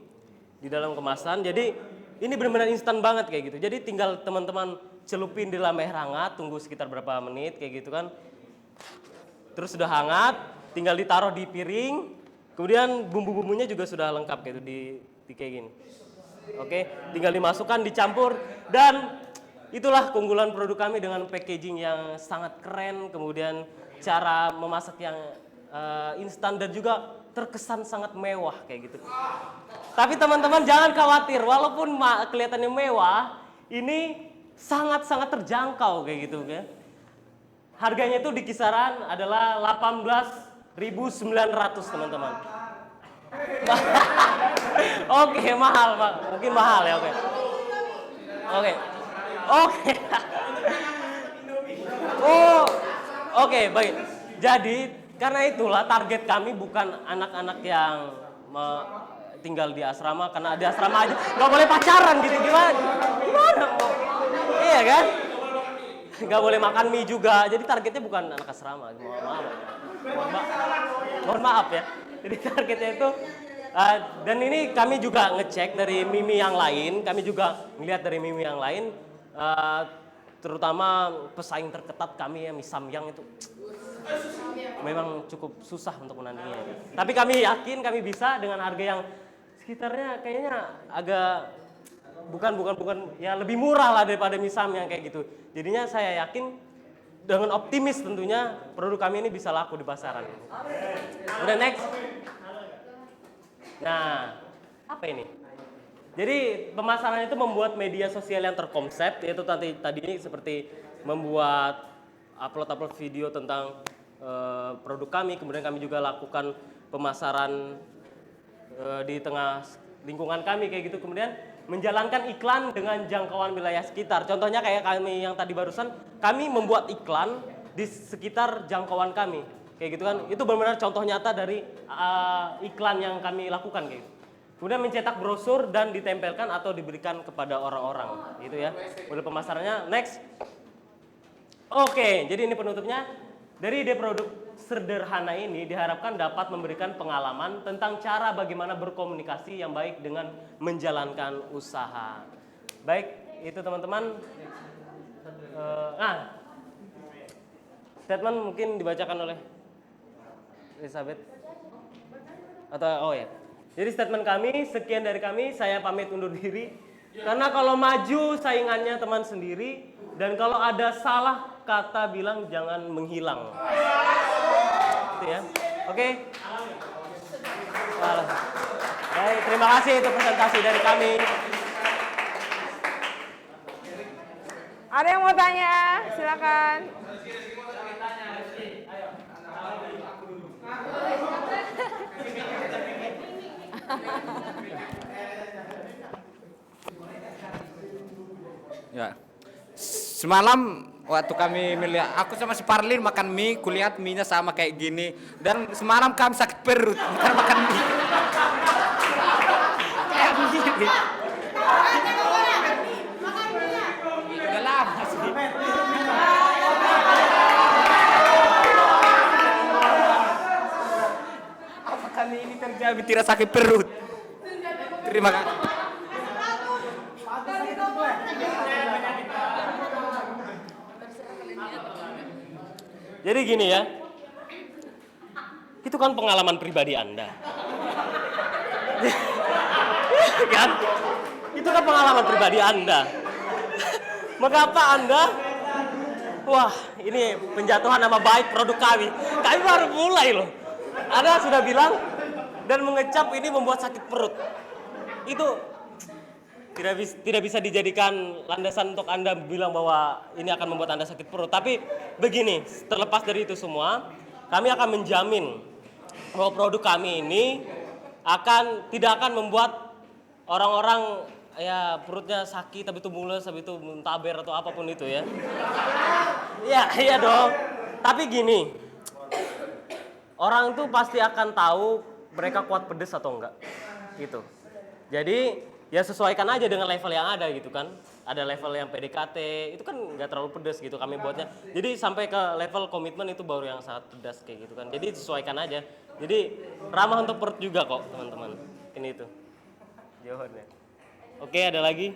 di dalam kemasan. Jadi ini benar-benar instan banget kayak gitu. Jadi tinggal teman-teman celupin di dalam air hangat, tunggu sekitar berapa menit kayak gitu kan. Terus sudah hangat, tinggal ditaruh di piring. Kemudian bumbu-bumbunya juga sudah lengkap gitu di kayak gini. Oke, tinggal dimasukkan, dicampur, dan itulah keunggulan produk kami dengan packaging yang sangat keren, kemudian cara memasak yang instan dan juga terkesan sangat mewah kayak gitu. Tapi teman-teman jangan khawatir, walaupun kelihatannya mewah, ini sangat-sangat terjangkau kayak gitu kan. Harganya itu di kisaran adalah 18.900 teman-teman. Oke, mahal Pak. Mungkin mahal ya, oke. Oke, baik. Jadi, karena itulah target kami bukan anak-anak yang tinggal di asrama, karena di asrama aja nggak boleh pacaran gitu, gimana? Iya kan? Nggak boleh makan mie juga. Jadi targetnya bukan anak asrama. Mohon maaf ya. Jadi targetnya itu, dan ini kami juga ngecek dari mie yang lain, kami juga melihat dari mie yang lain, terutama pesaing terketat kami ya, mie Samyang itu memang cukup susah untuk menandinginya. Tapi kami yakin kami bisa dengan harga yang sekitarnya kayaknya agak bukan ya lebih murah lah daripada mie Samyang kayak gitu. Jadinya saya yakin dengan optimis tentunya produk kami ini bisa laku di pasaran. Udah next. Nah, apa ini? Jadi pemasaran itu membuat media sosial yang terkonsep, yaitu tadi ini seperti membuat upload video tentang produk kami, kemudian kami juga lakukan pemasaran di tengah lingkungan kami kayak gitu. Kemudian menjalankan iklan dengan jangkauan wilayah sekitar. Contohnya kayak kami yang tadi barusan, kami membuat iklan di sekitar jangkauan kami. Kayak gitu kan, itu benar-benar contoh nyata dari iklan yang kami lakukan kayak gitu. Kemudian mencetak brosur dan ditempelkan atau diberikan kepada orang-orang, gitu ya. Model pemasarannya, next. Oke, jadi ini penutupnya. Dari ide produk sederhana ini diharapkan dapat memberikan pengalaman tentang cara bagaimana berkomunikasi yang baik dengan menjalankan usaha. Baik, itu teman-teman. Statement mungkin dibacakan oleh Elizabeth. Atau, oh ya. Jadi statement kami, sekian dari kami, saya pamit undur diri. Karena kalau maju saingannya teman sendiri, dan kalau ada salah kata bilang jangan menghilang. Gitu ya. Oke. Baik, terima kasih itu presentasi dari kami. Ada yang mau tanya? Silakan. Ya. Semalam waktu kami melihat, aku sama si Parlin makan mie, kulihat mie-nya sama kayak gini. Dan semalam kami sakit perut karena makan mie. Kayak begini. Udah lama sih. Apakah ini terjadi tidak sakit perut? Terima kasih. Jadi gini ya, itu kan pengalaman pribadi Anda. Kan? Itu kan pengalaman pribadi Anda. Mengapa Anda, wah ini penjatuhan nama baik produk kami. Kami baru mulai loh. Anda sudah bilang dan mengecap ini membuat sakit perut. Itu tidak bisa dijadikan landasan untuk Anda bilang bahwa ini akan membuat Anda sakit perut. Tapi begini, terlepas dari itu semua, kami akan menjamin bahwa produk kami ini tidak akan membuat orang-orang ya perutnya sakit, habis itu mules, habis itu muntaber atau apapun itu ya. Iya dong. Tapi gini, orang itu pasti akan tahu mereka kuat pedes atau enggak. Gitu. Jadi ya sesuaikan aja dengan level yang ada gitu kan. Ada level yang PDKT, itu kan nggak terlalu pedas gitu kami buatnya. Jadi sampai ke level komitmen itu baru yang sangat pedas kayak gitu kan. Jadi sesuaikan aja. Jadi ramah untuk perut juga kok teman-teman. Ini itu jawabannya. Oke, ada lagi?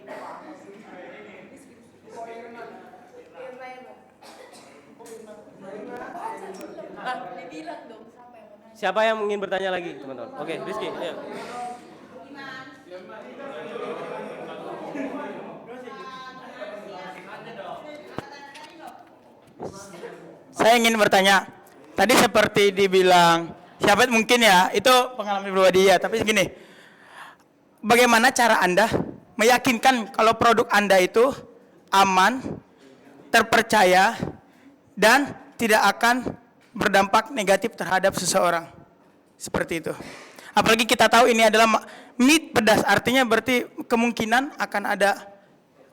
Siapa yang ingin bertanya lagi teman-teman? Oke, Rizky, ayo. Saya ingin bertanya, tadi seperti dibilang, siapa mungkin ya, itu pengalaman pribadi ya, tapi segini, bagaimana cara Anda meyakinkan kalau produk Anda itu aman, terpercaya, dan tidak akan berdampak negatif terhadap seseorang? Seperti itu. Apalagi kita tahu ini adalah mie pedas, artinya berarti kemungkinan akan ada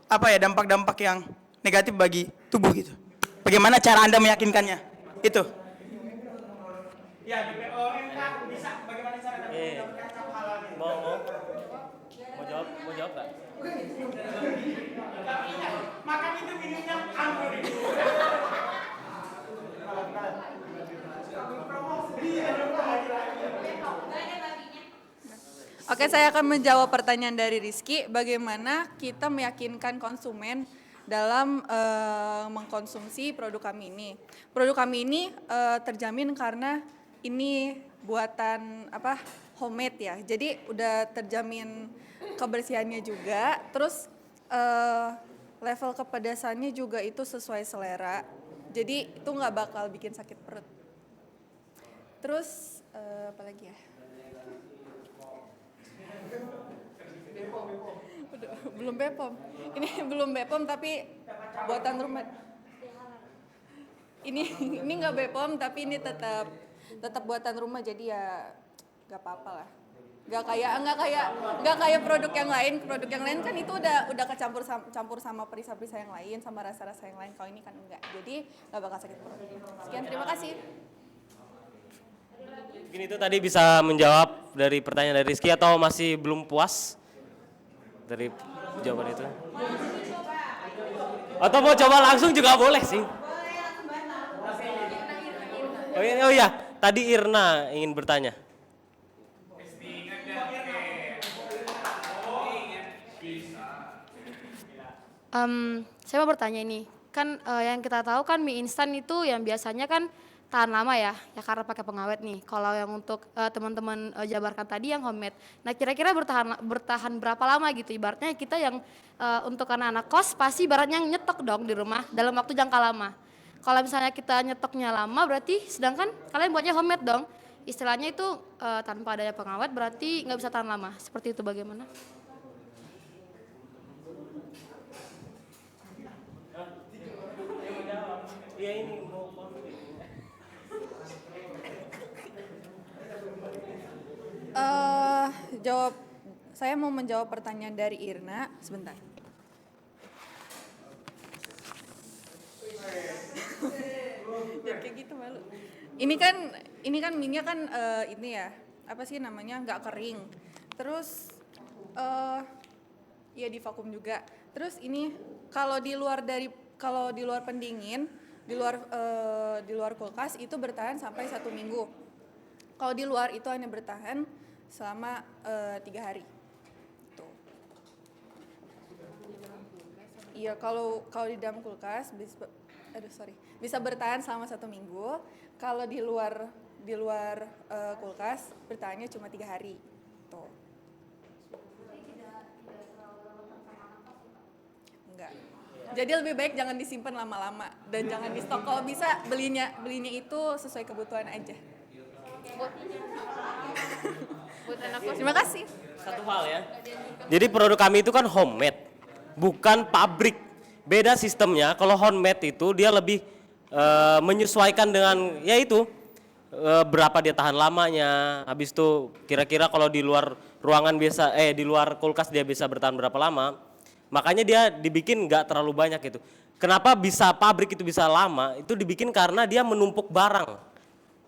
dampak-dampak yang negatif bagi tubuh gitu. Bagaimana cara Anda meyakinkannya? Itu. Ya, BPO bisa bagaimana cara Anda meyakinkan halal ini? Mau jawab nggak? Makan itu minumnya anggur. Oke, saya akan menjawab pertanyaan dari Rizky. Bagaimana kita meyakinkan konsumen dalam mengkonsumsi produk kami ini. Produk kami ini terjamin karena ini buatan homemade ya. Jadi udah terjamin kebersihannya juga. Terus level kepedasannya juga itu sesuai selera. Jadi itu nggak bakal bikin sakit perut. Terus apa lagi ya? Belum BPOM. Ini belum BPOM tapi buatan rumah. Ini nggak BPOM tapi ini tetap buatan rumah, jadi ya nggak apa-apa lah. nggak kayak produk yang lain. Produk yang lain kan itu udah campur sama perisa-perisa yang lain, sama rasa-rasa yang lain. Kalau ini kan enggak, jadi nggak bakal sakit perut. Sekian, terima kasih. Mungkin itu tadi bisa menjawab dari pertanyaan dari Rizky atau masih belum puas dari jawaban itu? Atau mau coba langsung juga boleh sih. Oh iya, tadi Irna ingin bertanya. Saya mau bertanya ini, kan yang kita tahu kan mie instan itu yang biasanya kan tahan lama ya karena pakai pengawet nih. Kalau yang untuk teman-teman jabarkan tadi yang homemade, nah kira-kira bertahan berapa lama gitu? Ibaratnya kita yang untuk anak-anak kos pasti ibaratnya nyetok dong di rumah dalam waktu jangka lama. Kalau misalnya kita nyetoknya lama berarti sedangkan kalian buatnya homemade dong. Istilahnya itu tanpa adanya pengawet berarti nggak bisa tahan lama. Seperti itu bagaimana? Iya ini mau Saya mau menjawab pertanyaan dari Irna sebentar. Jangan kayak gitu malu. Ini kan minyak kan ini ya apa sih namanya nggak kering. Terus ya divakum juga. Terus ini kalau di luar pendingin di luar kulkas itu bertahan sampai 1 minggu. Kalau di luar itu hanya bertahan selama 3 hari. Tuh. Iya kalau di dalam kulkas bisa bertahan selama 1 minggu. Kalau di luar kulkas bertahannya cuma 3 hari. Tuh. Enggak. Jadi lebih baik jangan disimpan lama-lama dan jangan di stok. Kalau bisa belinya itu sesuai kebutuhan aja. Terima kasih. Satu hal ya. Jadi produk kami itu kan homemade, bukan pabrik. Beda sistemnya. Kalau homemade itu dia lebih menyesuaikan dengan yaitu berapa dia tahan lamanya. Habis itu kira-kira kalau di luar ruangan biasa di luar kulkas dia bisa bertahan berapa lama. Makanya dia dibikin nggak terlalu banyak gitu. Kenapa bisa pabrik itu bisa lama? Itu dibikin karena dia menumpuk barang.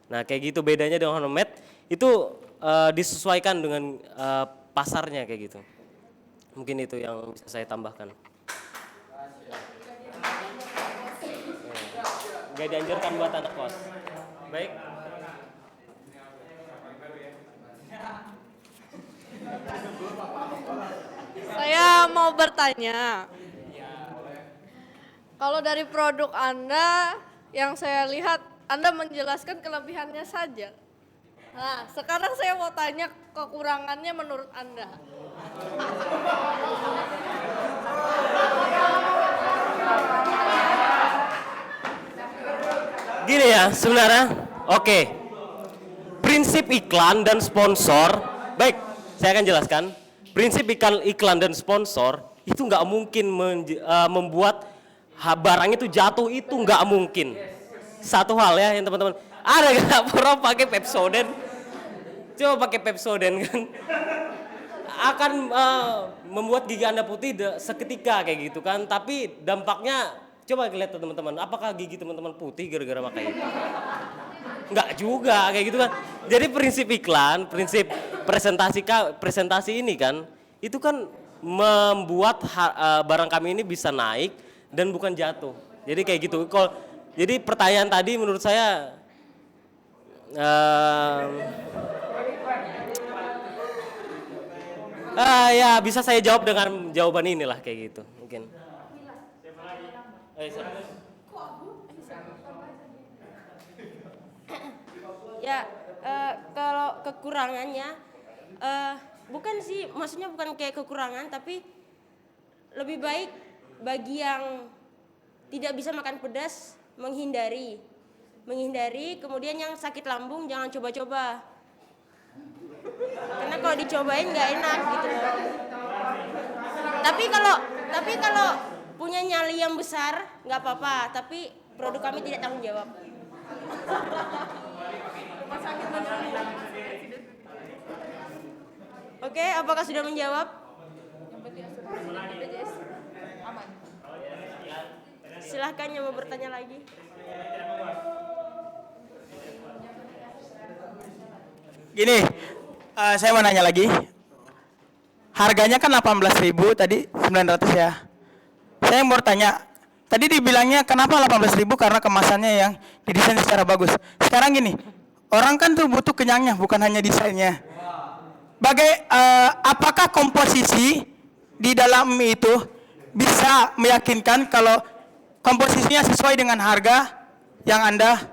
Nah kayak gitu bedanya dengan homemade itu disesuaikan dengan pasarnya kayak gitu. Mungkin itu yang bisa saya tambahkan. Gak dianjurkan buat anak kos. Baik. Saya mau bertanya. Kalau dari produk Anda yang saya lihat Anda menjelaskan kelebihannya saja. Nah, sekarang saya mau tanya kekurangannya menurut Anda. Gini ya sebenarnya, oke. Prinsip iklan dan sponsor, baik saya akan jelaskan. Prinsip iklan dan sponsor itu nggak mungkin membuat barang itu jatuh, itu nggak mungkin. Satu hal ya yang teman-teman, ada nggak pernah pakai Pepsodent? Coba pakai Pepsodent kan, akan membuat gigi Anda putih seketika kayak gitu kan. Tapi dampaknya coba lihat teman-teman, apakah gigi teman-teman putih gara-gara pakai itu? Enggak juga kayak gitu kan. Jadi prinsip iklan, prinsip presentasi ini kan, itu kan membuat barang kami ini bisa naik dan bukan jatuh. Jadi kayak gitu. Jadi pertanyaan tadi menurut saya ya bisa saya jawab dengan jawaban inilah kayak gitu mungkin. Ya, kalau kekurangannya, bukan sih, maksudnya bukan kayak kekurangan, tapi lebih baik bagi yang tidak bisa makan pedas menghindari, kemudian yang sakit lambung jangan coba-coba, karena kalau dicobain nggak enak gitu loh. Tapi kalau punya nyali yang besar nggak apa-apa, tapi produk kami tidak tanggung jawab. Oke, apakah sudah menjawab? Silahkan yang mau bertanya lagi. Gini, saya mau nanya lagi. Harganya kan 18.000 tadi 900 ya. Saya mau bertanya, tadi dibilangnya kenapa 18.000 karena kemasannya yang didesain secara bagus. Sekarang gini, orang kan tuh butuh kenyangnya bukan hanya desainnya. Apakah komposisi di dalam mie itu bisa meyakinkan kalau komposisinya sesuai dengan harga yang Anda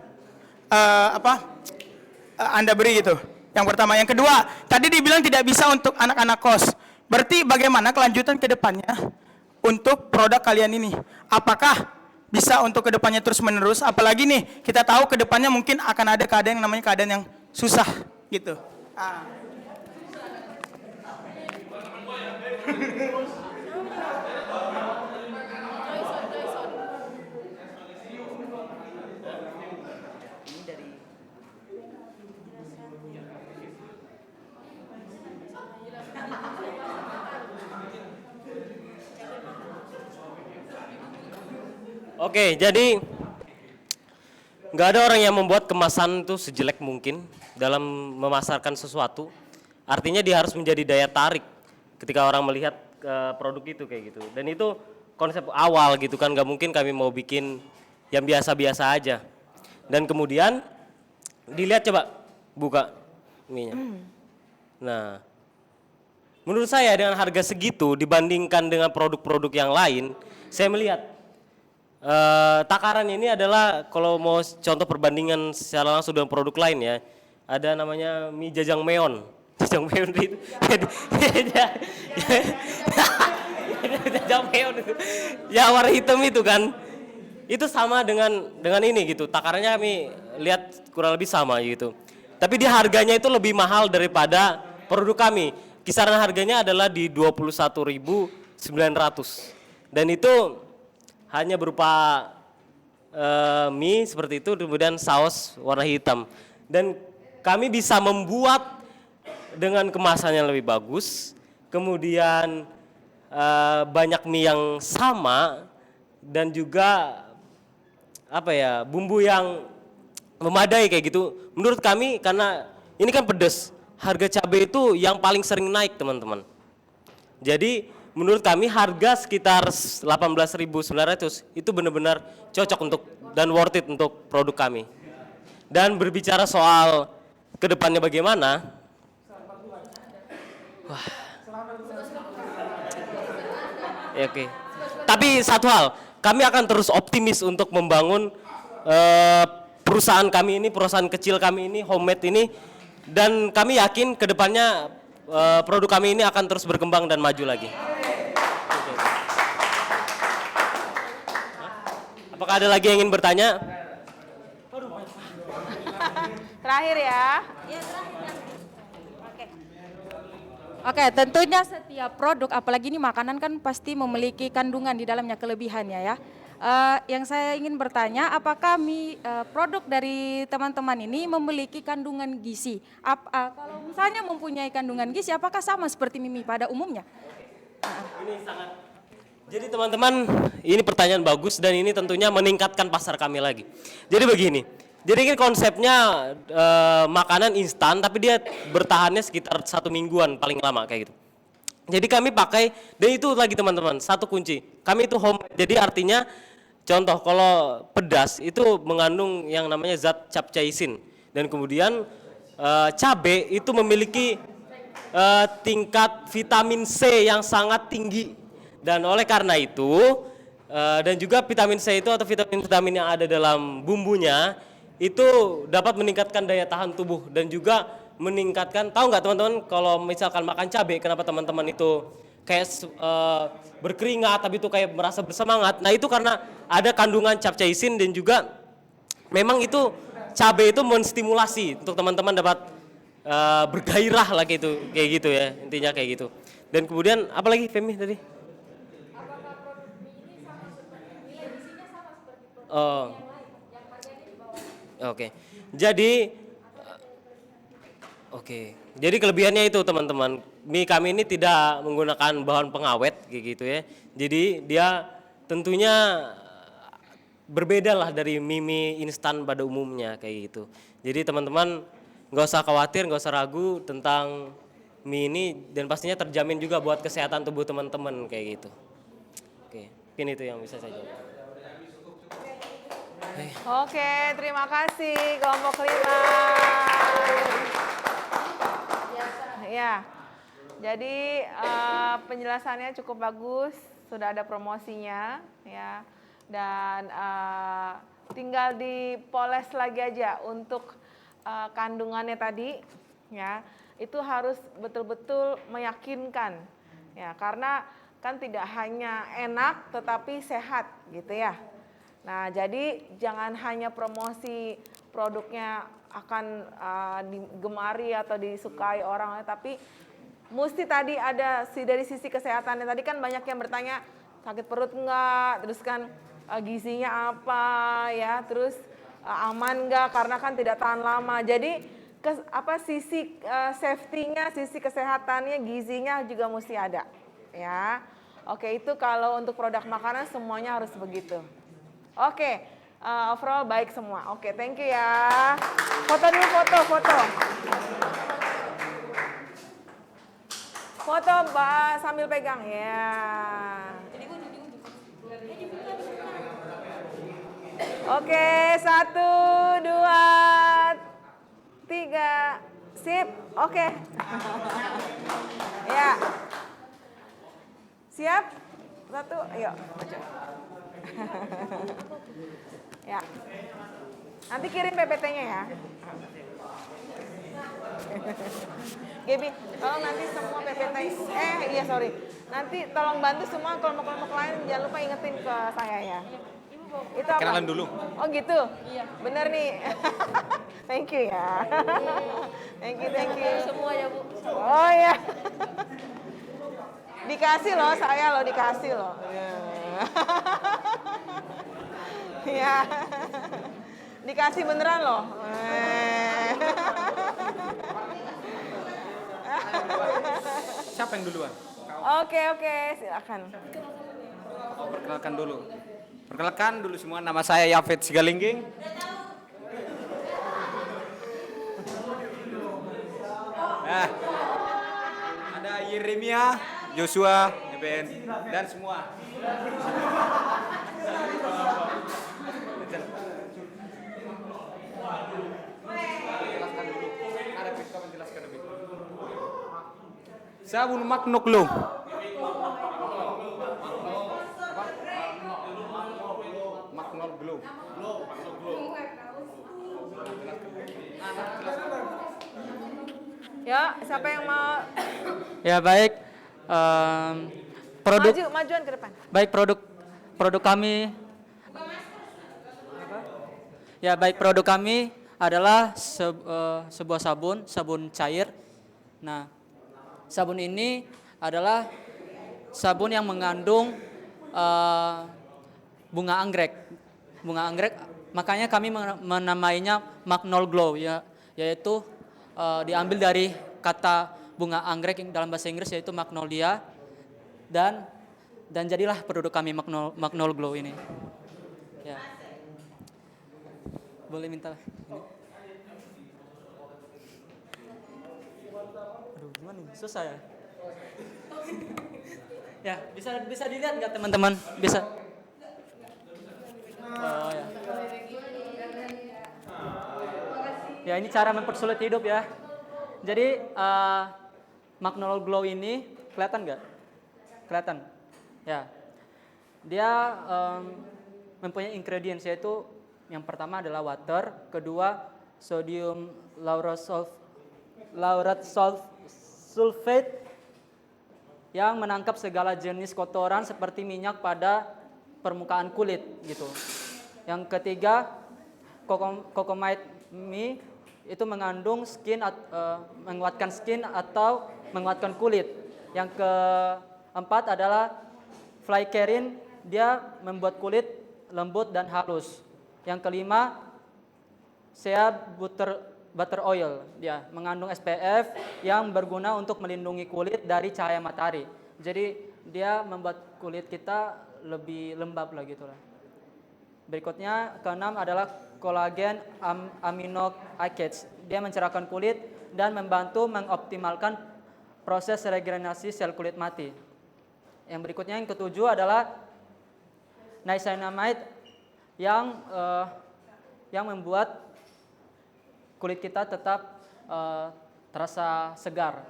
Anda beri gitu? Yang pertama, yang kedua, tadi dibilang tidak bisa untuk anak-anak kos. Berarti bagaimana kelanjutan ke depannya untuk produk kalian ini? Apakah bisa untuk ke depannya terus-menerus? Apalagi nih, kita tahu ke depannya mungkin akan ada keadaan yang namanya keadaan yang susah gitu. Oke, jadi nggak ada orang yang membuat kemasan itu sejelek mungkin dalam memasarkan sesuatu. Artinya dia harus menjadi daya tarik ketika orang melihat produk itu kayak gitu. Dan itu konsep awal gitu kan, nggak mungkin kami mau bikin yang biasa-biasa aja. Dan kemudian dilihat, coba buka mie-nya. Nah, menurut saya dengan harga segitu dibandingkan dengan produk-produk yang lain, saya melihat takaran ini adalah kalau mau contoh perbandingan secara langsung dengan produk lain ya, ada namanya mie jajangmyeon. Jajangmyeon itu jajangmyeon itu ya warna hitam itu kan, itu sama dengan ini gitu, takarannya kami lihat kurang lebih sama gitu, tapi dia harganya itu lebih mahal daripada produk kami. Kisaran harganya adalah di 21.900 dan itu hanya berupa mie seperti itu, kemudian saus warna hitam. Dan kami bisa membuat dengan kemasan yang lebih bagus, kemudian banyak mie yang sama, dan juga bumbu yang memadai kayak gitu. Menurut kami, karena ini kan pedas, harga cabai itu yang paling sering naik teman-teman. Jadi menurut kami harga sekitar 18.900 itu benar-benar cocok untuk dan worth it untuk produk kami. Dan berbicara soal kedepannya bagaimana, ya, oke. Tapi satu hal, kami akan terus optimis untuk membangun perusahaan kami ini, perusahaan kecil kami ini, homemade ini, dan kami yakin kedepannya produk kami ini akan terus berkembang dan maju lagi. Apakah ada lagi yang ingin bertanya? Terakhir ya. Oke, tentunya setiap produk, apalagi ini makanan kan pasti memiliki kandungan di dalamnya, kelebihannya ya. Yang saya ingin bertanya, apakah produk dari teman-teman ini memiliki kandungan gizi? Kalau misalnya mempunyai kandungan gizi, apakah sama seperti mie pada umumnya? Ini sangat. Jadi teman-teman, ini pertanyaan bagus dan ini tentunya meningkatkan pasar kami lagi. Jadi begini, jadi ini konsepnya makanan instan tapi dia bertahannya sekitar 1 mingguan paling lama kayak gitu. Jadi kami pakai, dan itu lagi teman-teman, satu kunci, kami itu homemade. Jadi artinya contoh kalau pedas itu mengandung yang namanya zat capsaicin, dan kemudian cabai itu memiliki tingkat vitamin C yang sangat tinggi. Dan oleh karena itu, dan juga vitamin C itu atau vitamin-vitamin yang ada dalam bumbunya, itu dapat meningkatkan daya tahan tubuh dan juga meningkatkan, tahu nggak teman-teman kalau misalkan makan cabai, kenapa teman-teman itu kayak berkeringat, tapi itu kayak merasa bersemangat. Nah itu karena ada kandungan capsaicin dan juga memang itu cabai itu menstimulasi untuk teman-teman dapat bergairah lah kayak gitu ya, intinya kayak gitu. Dan kemudian apalagi Femi tadi? Oh, oke. Jadi kelebihannya itu teman-teman. mie kami ini tidak menggunakan bahan pengawet kayak gitu ya. Jadi dia tentunya berbeda lah dari mie instan pada umumnya kayak gitu. Jadi teman-teman nggak usah khawatir, nggak usah ragu tentang mie ini, dan pastinya terjamin juga buat kesehatan tubuh teman-teman kayak gitu. Oke, mungkin itu yang bisa saya jawab. Oke, terima kasih kelompok 5. Ya, jadi penjelasannya cukup bagus, sudah ada promosinya, ya, dan tinggal dipoles lagi aja untuk kandungannya tadi, ya, itu harus betul-betul meyakinkan, ya, karena kan tidak hanya enak tetapi sehat, gitu ya. Nah, jadi jangan hanya promosi produknya akan digemari atau disukai orang, tapi mesti tadi ada dari sisi kesehatannya. Tadi kan banyak yang bertanya sakit perut enggak, terus kan gizinya apa ya, terus aman enggak karena kan tidak tahan lama. Jadi sisi safety-nya, sisi kesehatannya, gizinya juga mesti ada, ya. Oke, itu kalau untuk produk makanan semuanya harus begitu. Oke, overall baik semua. Oke, thank you ya. Foto dulu, foto. Foto Mbak sambil pegang ya. Oke, 1, 2, 3, sip. Oke. Ya. Siap? 1, yuk. Ya. Nanti kirim PPT-nya ya. Gaby, tolong nanti semua PPT. Iya sorry. Nanti tolong bantu semua kelompok-kelompok lain, jangan lupa ingetin ke saya ya. Itu apa? Kenalan dulu. Oh gitu? Iya. Bener nih. Thank you ya. Thank you. Semua ya, Bu. Oh ya. Dikasih loh, saya loh dikasih loh. Ya. Dikasih beneran loh. Siapa yang duluan? Oke, silakan. Perkenalkan dulu. Perkenalkan dulu semua, nama saya Yafet Sigalingging. Nah, ada Yeremia, Joshua, Ben, dan semua. Sabun Magnoglow. Magnoglow. Ya, siapa yang mau? Ya baik, produk. Majuan ke depan. Baik, produk kami. Ya baik, produk kami adalah sebuah sabun cair. Nah, sabun ini adalah sabun yang mengandung bunga anggrek. Makanya kami menamainya Magnoglow, ya, yaitu diambil dari kata bunga anggrek yang dalam bahasa Inggris yaitu magnolia, dan jadilah produk kami Magnoglow ini. Ya. Boleh minta ini? Aduh, gimana nih? Susah ya? Ya, bisa dilihat nggak teman-teman? Bisa. Oh ya. Ya, ini cara mempersulit hidup ya. Jadi Magnoglow ini kelihatan nggak? Kelihatan. Ya. Dia mempunyai ingredients, yaitu yang pertama adalah water, kedua sodium lauryl sulfate yang menangkap segala jenis kotoran seperti minyak pada permukaan kulit gitu. Yang ketiga Cocamide mie itu mengandung menguatkan skin atau menguatkan kulit. Yang keempat adalah flycarin, dia membuat kulit lembut dan halus. Yang kelima shea butter oil. Dia mengandung SPF yang berguna untuk melindungi kulit dari cahaya matahari. Jadi dia membuat kulit kita lebih lembab lah gitu lah. Berikutnya keenam adalah kolagen amino acids. Dia mencerahkan kulit dan membantu mengoptimalkan proses regenerasi sel kulit mati. Yang berikutnya yang ketujuh adalah niacinamide yang membuat kulit kita tetap terasa segar.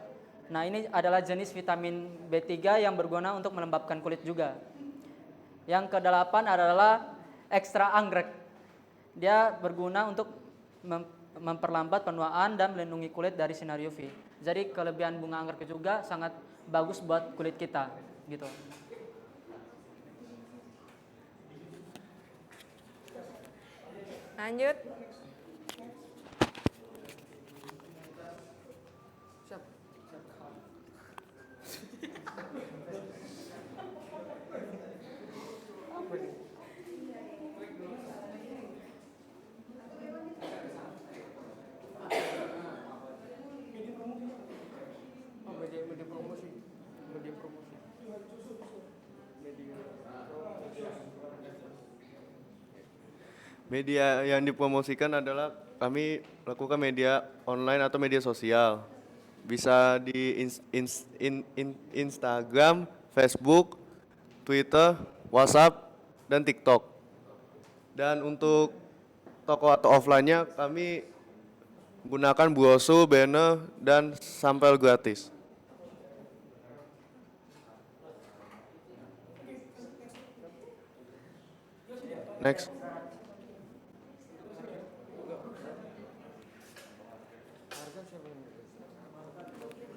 Nah, ini adalah jenis vitamin B3 yang berguna untuk melembabkan kulit juga. Yang kedelapan adalah ekstra anggrek. Dia berguna untuk memperlambat penuaan dan melindungi kulit dari sinar UV. Jadi kelebihan bunga anggrek juga sangat bagus buat kulit kita, gitu. Lanjut. Media yang dipromosikan adalah kami lakukan media online atau media sosial. Bisa di Instagram, Facebook, Twitter, WhatsApp, dan TikTok. Dan untuk toko atau offline-nya kami gunakan brosur, banner, dan sampel gratis. Next.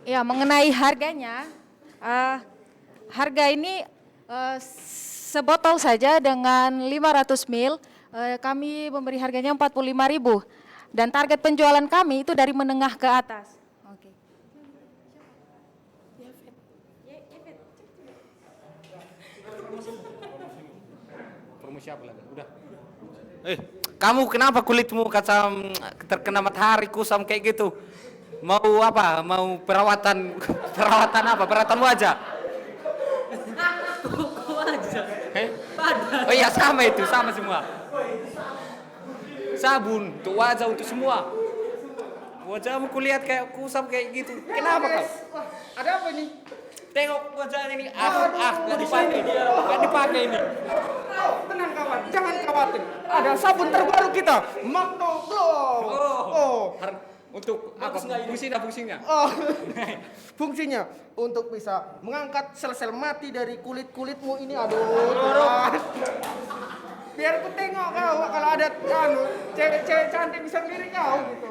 Ya, mengenai harganya, harga ini sebotol saja dengan 500 ml, kami memberi harganya 45.000 dan target penjualan kami itu dari menengah ke atas. Oke. Promosi apa lagi? Udah. Kamu kenapa kulitmu terkena matahari kusam kayak gitu? Mau apa? Mau perawatan apa? Perawatan wajah? Wajah. Oh iya sama itu, sama semua. Sabun untuk wajah untuk semua. Wajahmu kulihat kayak kusam kayak gitu. Kenapa kau? Ada apa nih? Tengok wajah ini. Nggak dipakai ini. Tenang kawan, jangan khawatir. Ada sabun terbaru kita, Magno Glow. Untuk apa? Fungsinya? Oh, fungsinya untuk bisa mengangkat sel-sel mati dari kulit-kulitmu ini. Aduh, biar ku tengok kau kalau ada cewek-cewek cantik bisa ngelirik kau gitu.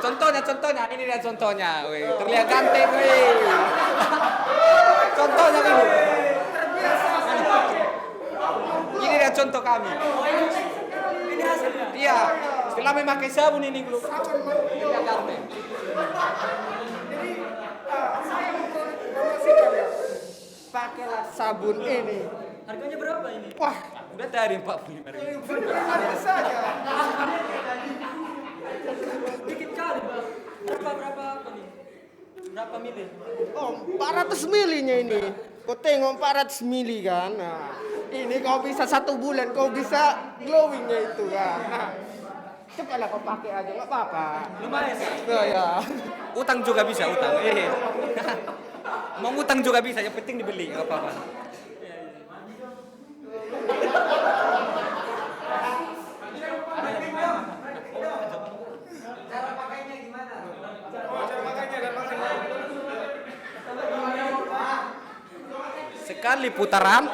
Contohnya, ini dia contohnya. Wih, terlihat ganteng, wih. Contohnya ini. Ini dia contoh kami. Ini hasilnya. Iya, setelah memakai sabun ini belum. Terlihat ganteng. Jadi saya mempromosikan ya. Pakailah sabun ini. Harganya berapa ini? Wah, udah dari 45.000. benar saja. Dikit kali, Bang. Berapa apa nih? Berapa mili? Oh, 400 milinya ini. Kau tengok 400 mili kan. Nah, ini kau bisa 1 bulan, kau bisa glowingnya itu kan. Nah, cepatlah kau pakai aja, nggak apa-apa. Lumayan. Oh, ya. Utang juga bisa, utang. Mau utang juga bisa, yang penting dibeli, nggak apa-apa. Sekali putaran.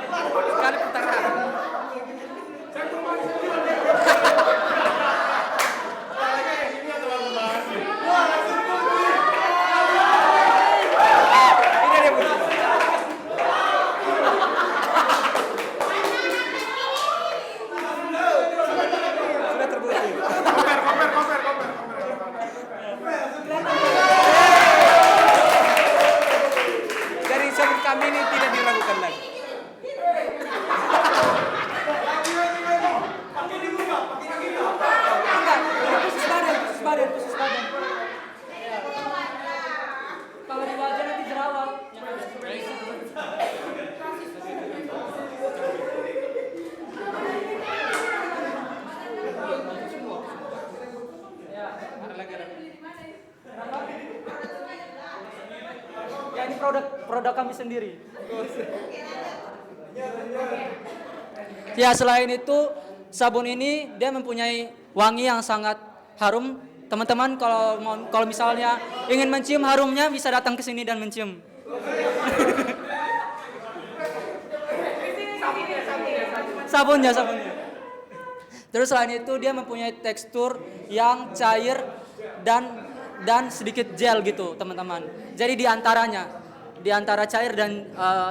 Dari sabun kami ini tidak diragukan lagi. Ya ini produk kami sendiri. Ya selain itu sabun ini dia mempunyai wangi yang sangat harum. Teman-teman kalau misalnya ingin mencium harumnya bisa datang ke sini dan mencium. Sabunnya. Terus selain itu dia mempunyai tekstur yang cair dan sedikit gel gitu, teman-teman. Jadi di antara cair dan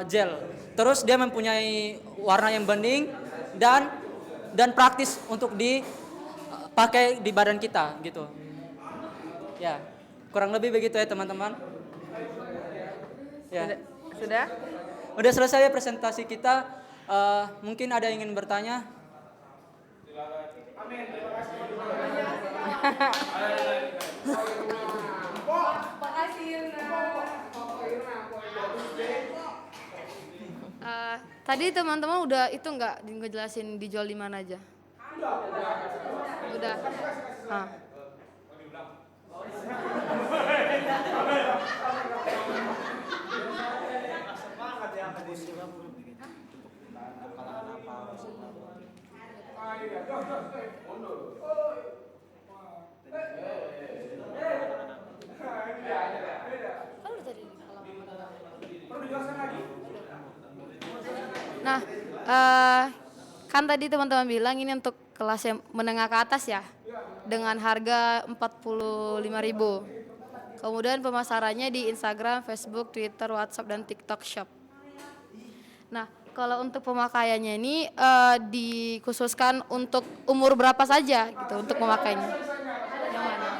gel. Terus dia mempunyai warna yang bening dan praktis untuk dipakai di badan kita gitu. Ya, kurang lebih begitu ya, teman-teman. Ya. Sudah? Udah selesai ya presentasi kita. Mungkin ada yang ingin bertanya? Tadi teman-teman udah itu nggak ngejelasin dijual di mana aja? Udah. Nah, kan tadi teman-teman bilang ini untuk kelas yang menengah ke atas ya, dengan harga 45.000. Kemudian pemasarannya di Instagram, Facebook, Twitter, WhatsApp, dan TikTok Shop. Nah, kalau untuk pemakaiannya ini dikhususkan untuk umur berapa saja gitu untuk memakainya? Yang mana?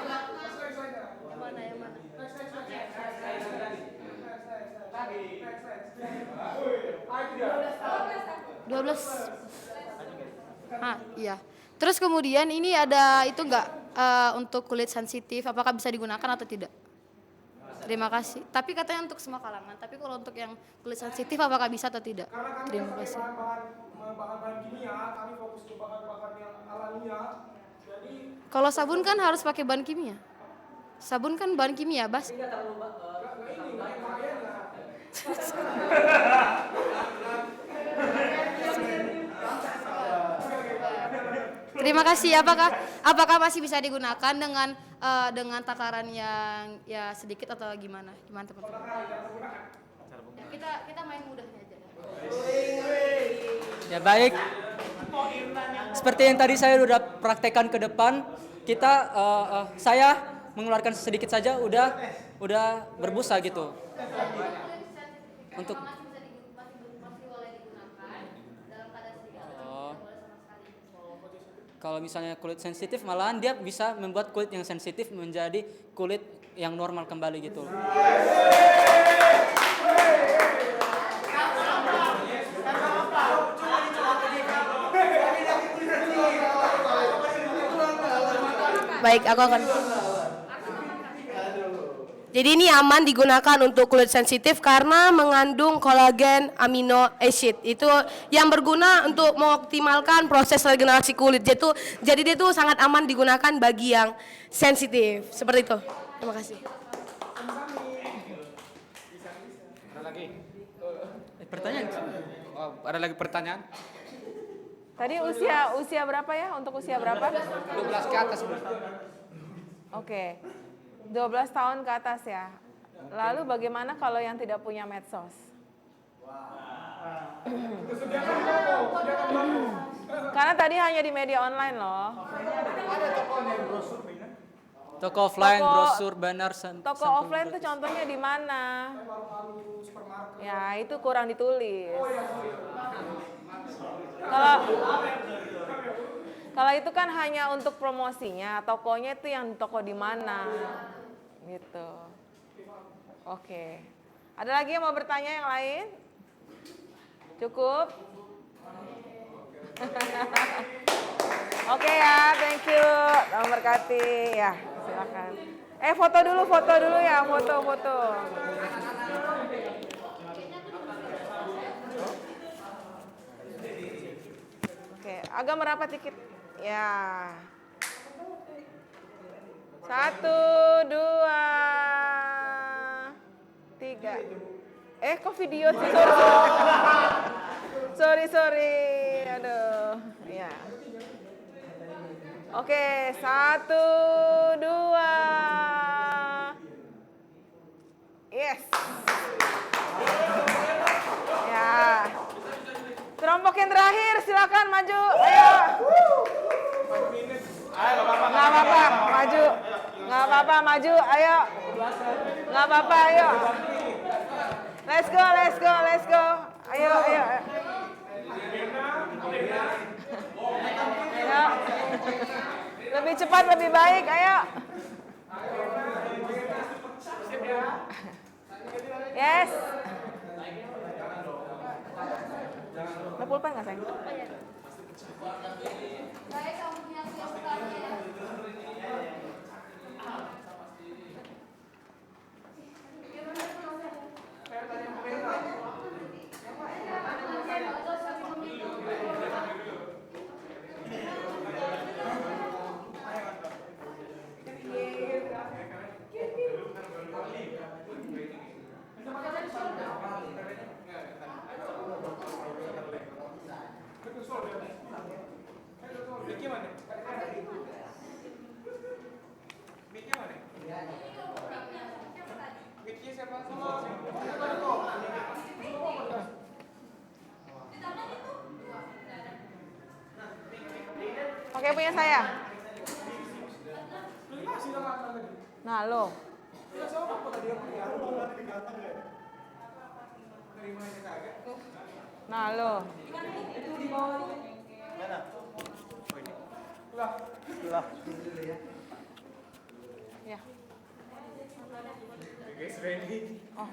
12. Iya. Terus kemudian ini ada itu enggak untuk kulit sensitif, apakah bisa digunakan atau tidak? Terima kasih. Tapi katanya untuk semua kalangan. Tapi kalau untuk yang kulit sensitif apakah bisa atau tidak? Terima kasih. Bahan-bahan kimia, kami fokus ke bahan-bahan yang alamiah. Jadi kalau sabun kan harus pakai bahan kimia. Sabun kan bahan kimia, Bas. Terima kasih. Apakah masih bisa digunakan dengan takaran yang ya sedikit atau gimana? Gimana teman-teman? Ya, kita main mudahnya aja. Ya baik. Seperti yang tadi saya sudah praktekkan ke depan, saya mengeluarkan sedikit saja udah berbusa gitu. Untuk kalau misalnya kulit sensitif, malahan dia bisa membuat kulit yang sensitif menjadi kulit yang normal kembali gitu. Baik, aku akan. Jadi ini aman digunakan untuk kulit sensitif karena mengandung kolagen amino acid. Itu yang berguna untuk mengoptimalkan proses regenerasi kulit. Jadi dia tuh sangat aman digunakan bagi yang sensitif. Seperti itu. Terima kasih. Ada lagi? Pertanyaan? Oh, ada lagi pertanyaan? Tadi usia berapa ya? Untuk usia berapa? 12 ke atas. Oke. 12 tahun ke atas ya. Lalu bagaimana kalau yang tidak punya medsos? Karena tadi hanya di media online loh. Toko offline, brosur, banner, toko offline itu contohnya di mana? Ya, itu kurang ditulis. Kalau itu kan hanya untuk promosinya, tokonya itu yang toko di mana, gitu. Oke. Ada lagi yang mau bertanya yang lain? Cukup? Oke ya, thank you. Tuhan berkati. Ya, silakan. Foto dulu ya, foto. Oke, agak merapat dikit. Ya. 1, 2. Kok video sih? Sorry. Aduh. Ya. Oke, 1, 2. Yes. Ya. Kelompok yang terakhir, silakan maju. Ayo. Nggak apa-apa, maju. Nggak apa-apa, maju. Ayo. Nggak apa-apa, ayo. Let's go. Ayo. Ayo. Lebih cepat, lebih baik, ayo. Yes. Ada pulpen nggak, sayang? Oke, punya saya. Nah, lo. Nah, lo. Ya. Oh.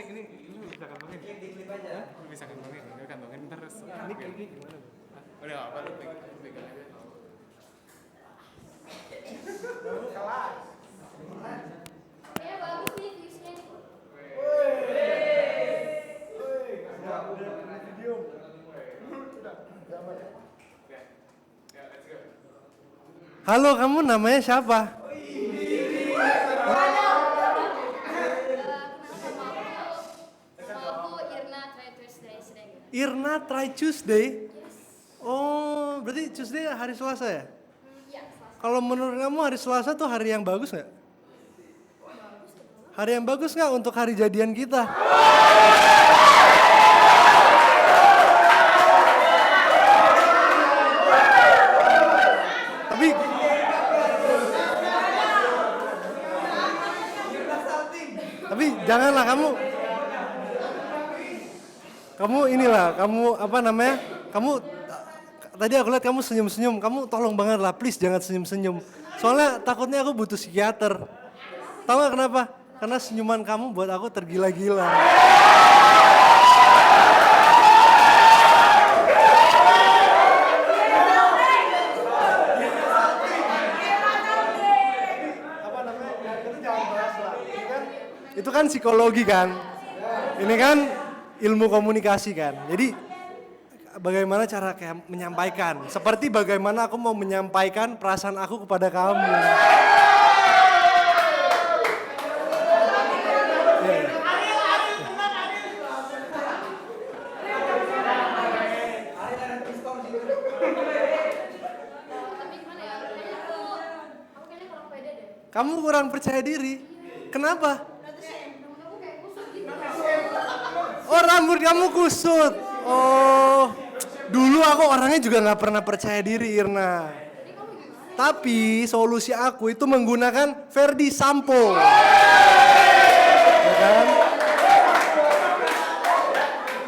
Ini bisa kantongin. Bisa kantongin, terus. Ini gimana? Udah apa lu pegang aja. Kelas. Bagus nih viewsnya. Halo, kamu namanya siapa? Irna Try Tuesday. Oh, berarti Tuesday hari Selasa ya? Kalau menurut kamu hari Selasa tuh hari yang bagus nggak? Hari yang bagus nggak untuk hari jadian kita? Tapi janganlah kamu inilah, kamu apa namanya, kamu tadi aku lihat kamu senyum-senyum, kamu tolong banget lah, please jangan senyum-senyum. Soalnya takutnya aku butuh psikiater. Tahu gak kenapa? Karena senyuman kamu buat aku tergila-gila. Itu kan psikologi kan, ini kan ilmu komunikasi kan. Jadi bagaimana cara kayak menyampaikan, seperti bagaimana aku mau menyampaikan perasaan aku kepada kamu. Kamu kurang percaya diri. Kenapa? Oh, rambut kamu kusut. Oh, dulu aku orangnya juga nggak pernah percaya diri, Irna. Tapi solusi aku itu menggunakan Verdi Sampo. Ya kan?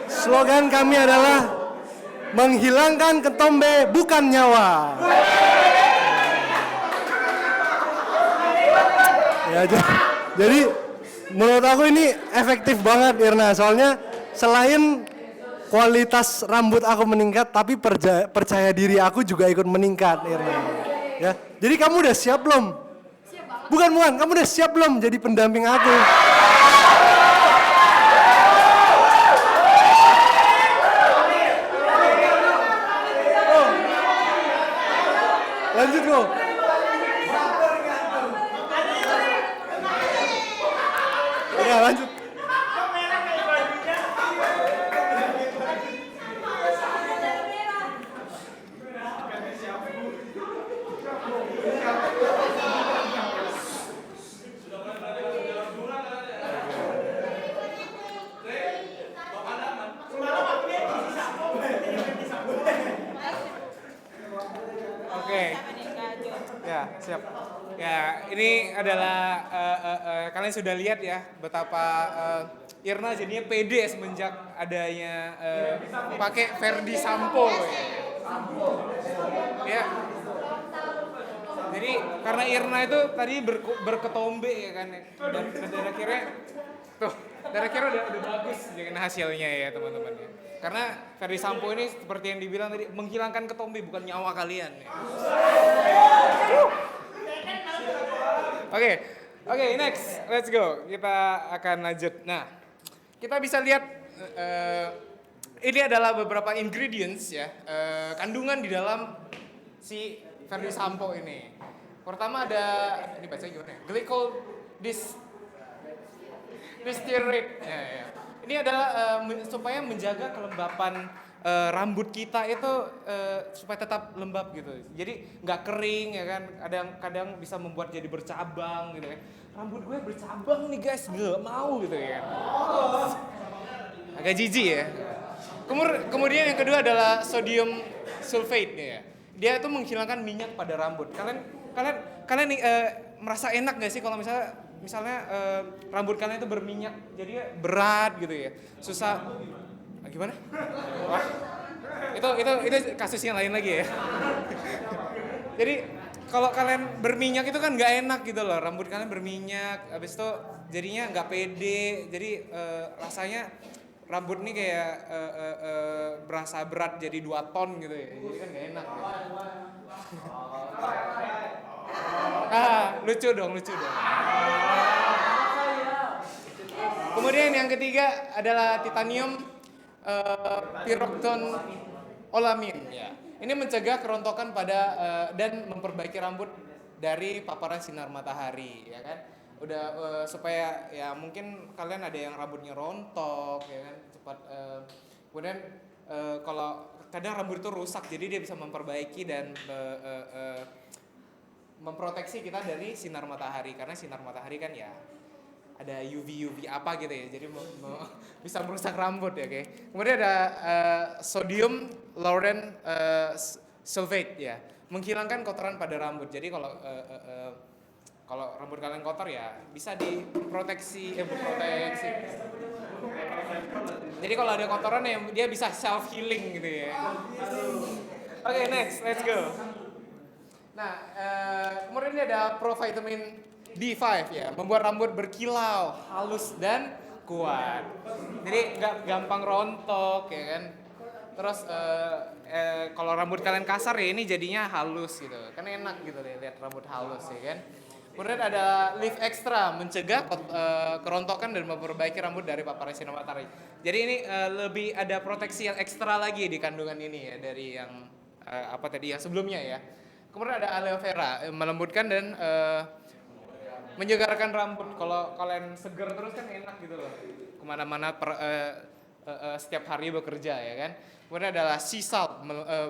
Slogan kami adalah menghilangkan ketombe bukan nyawa. Ya, jadi menurut aku ini efektif banget, Irna. Soalnya selain kualitas rambut aku meningkat, tapi percaya diri aku juga ikut meningkat, Irna. Ya, jadi kamu udah siap belum? bukan. Kamu udah siap belum jadi pendamping aku? Oh. Lanjut kok. Ya lanjut. Oke. Ya, siap. Ya, ini adalah kalian sudah lihat ya betapa Irna jadinya pede semenjak adanya pakai Verdi Sampo ya. Jadi karena Irna itu tadi berketombe ya kan, dan akhirnya tuh, dan akhirnya udah bagus dengan hasilnya ya teman-teman ya. Karena Verdi Sampo ini seperti yang dibilang tadi menghilangkan ketombe bukan nyawa kalian ya. Oke, next, let's go. Kita akan lanjut. Nah, kita bisa lihat ini adalah beberapa ingredients ya, kandungan di dalam si Verdi Sampo ini. Pertama ada, ini baca gimana? Glycol distillate. Ya. Ini adalah supaya menjaga kelembapan rambut kita itu supaya tetap lembab gitu. Jadi nggak kering ya kan. Kadang bisa membuat jadi bercabang gitu kan. Rambut gue bercabang nih guys, nggak mau gitu ya. Agak jijik ya. Kemudian yang kedua adalah sodium sulfate ya. Dia itu menghilangkan minyak pada rambut. Kalian merasa enak nggak sih kalau misalnya rambut kalian itu berminyak, jadi berat gitu ya, susah. Gimana? Wah, itu kasus yang lain lagi ya. Jadi kalau kalian berminyak itu kan nggak enak gitu loh, rambut kalian berminyak, habis itu jadinya nggak pede, jadi rasanya rambut nih kayak berasa berat jadi 2 ton gitu ya, jadi kan nggak enak. Gitu. Lucu dong. Kemudian yang ketiga adalah titanium pyroxenolamine ya. Ini mencegah kerontokan pada dan memperbaiki rambut dari paparan sinar matahari ya kan. Udah supaya ya mungkin kalian ada yang rambutnya rontok ya kan, cepat kemudian kalau kadang rambut itu rusak jadi dia bisa memperbaiki dan memproteksi kita dari sinar matahari, karena sinar matahari kan ya ada UV apa gitu ya, jadi bisa merusak rambut ya. Oke. Kemudian ada sodium lauren sulfate ya, menghilangkan kotoran pada rambut. Jadi kalau rambut kalian kotor ya bisa diproteksi. Jadi kalau ada kotoran ya dia bisa self healing gitu ya. Oke, next, let's go. Nah, kemudian ini ada provitamin B5 ya, membuat rambut berkilau, halus dan kuat. Jadi nggak gampang rontok ya kan. Terus kalau rambut kalian kasar ya ini jadinya halus gitu. Kan enak gitu deh lihat rambut halus ya kan. Kemudian ada Leaf Extra, mencegah kerontokan dan memperbaiki rambut dari paparan sinar matahari. Jadi ini lebih ada proteksi yang ekstra lagi di kandungan ini ya dari yang yang sebelumnya ya. Kemudian ada aloe vera, melembutkan dan menyegarkan rambut. Kalau kalian seger terus kan enak gitu loh. Kemana-mana setiap hari bekerja ya kan. Kemudian adalah sea salt,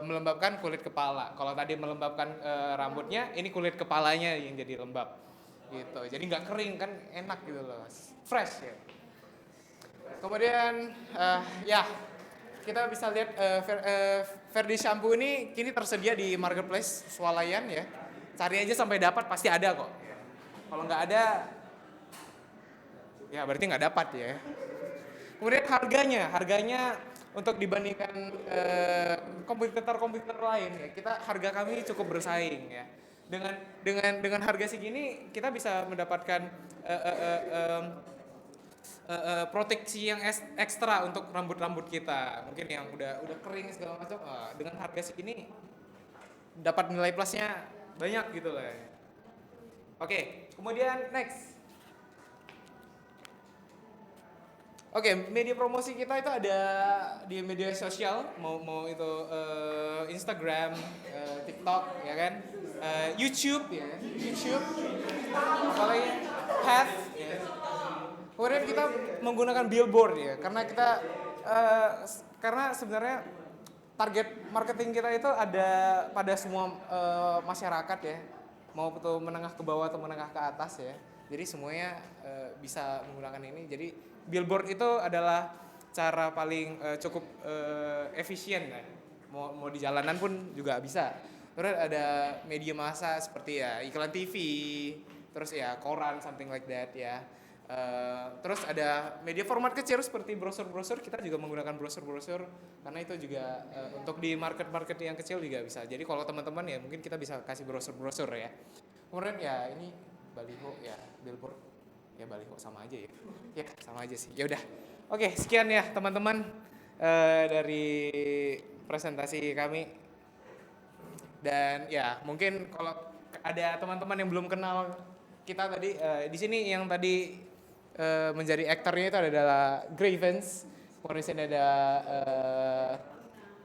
melembabkan kulit kepala. Kalau tadi melembabkan rambutnya, ini kulit kepalanya yang jadi lembab. Gitu. Jadi nggak kering kan enak gitu loh. Fresh ya. Kemudian kita bisa lihat Verdi Shampoo ini kini tersedia di marketplace swalayan ya. Cari aja sampai dapat, pasti ada kok. Kalau nggak ada, ya berarti nggak dapat ya. Kemudian harganya untuk dibandingkan komputer lain ya, harga kami cukup bersaing ya. Dengan harga segini kita bisa mendapatkan proteksi yang ekstra untuk rambut kita. Mungkin yang udah kering segala macam, dengan harga segini dapat nilai plusnya banyak gitu lah. Oke, kemudian next. Oke, media promosi kita itu ada di media sosial, mau itu Instagram, TikTok, ya kan, YouTube, ya, YouTube, apalagi Path, ya. Kemudian kita menggunakan billboard ya, karena sebenarnya target marketing kita itu ada pada semua masyarakat ya, mau itu menengah ke bawah atau menengah ke atas ya. Jadi semuanya bisa menggunakan ini. Jadi billboard itu adalah cara paling cukup efisien kan. Mau di jalanan pun juga bisa. Terus ada media massa seperti ya iklan TV, terus ya koran, something like that ya. Terus ada media format kecil seperti brosur-brosur, kita juga menggunakan brosur-brosur karena itu juga untuk di market-market yang kecil juga bisa. Jadi kalau teman-teman ya mungkin kita bisa kasih brosur-brosur ya. Kemudian ya ini baliho ya, billboard ya, baliho sama aja ya. Ya sama aja sih. Ya udah. Oke, sekian ya teman-teman dari presentasi kami. Dan ya mungkin kalau ada teman-teman yang belum kenal kita tadi di sini yang tadi menjadi aktornya itu adalah Gravens, kemudian di sini ada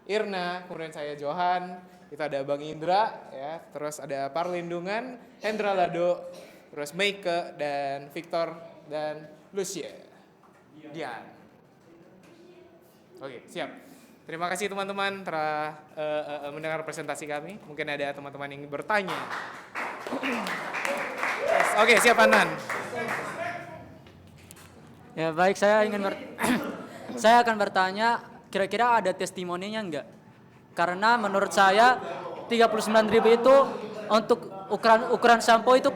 Irna, kemudian saya Johan, itu ada Bang Indra, ya, terus ada Parlindungan, Hendra Lado, terus Meike dan Victor dan Lucia, Dian. Oke, siap. Terima kasih teman-teman telah mendengar presentasi kami. Mungkin ada teman-teman yang ingin bertanya. Oke, siap Anan. Ya baik, saya saya akan bertanya, kira-kira ada testimoninya enggak? Karena menurut saya 39.000 itu untuk ukuran sampo itu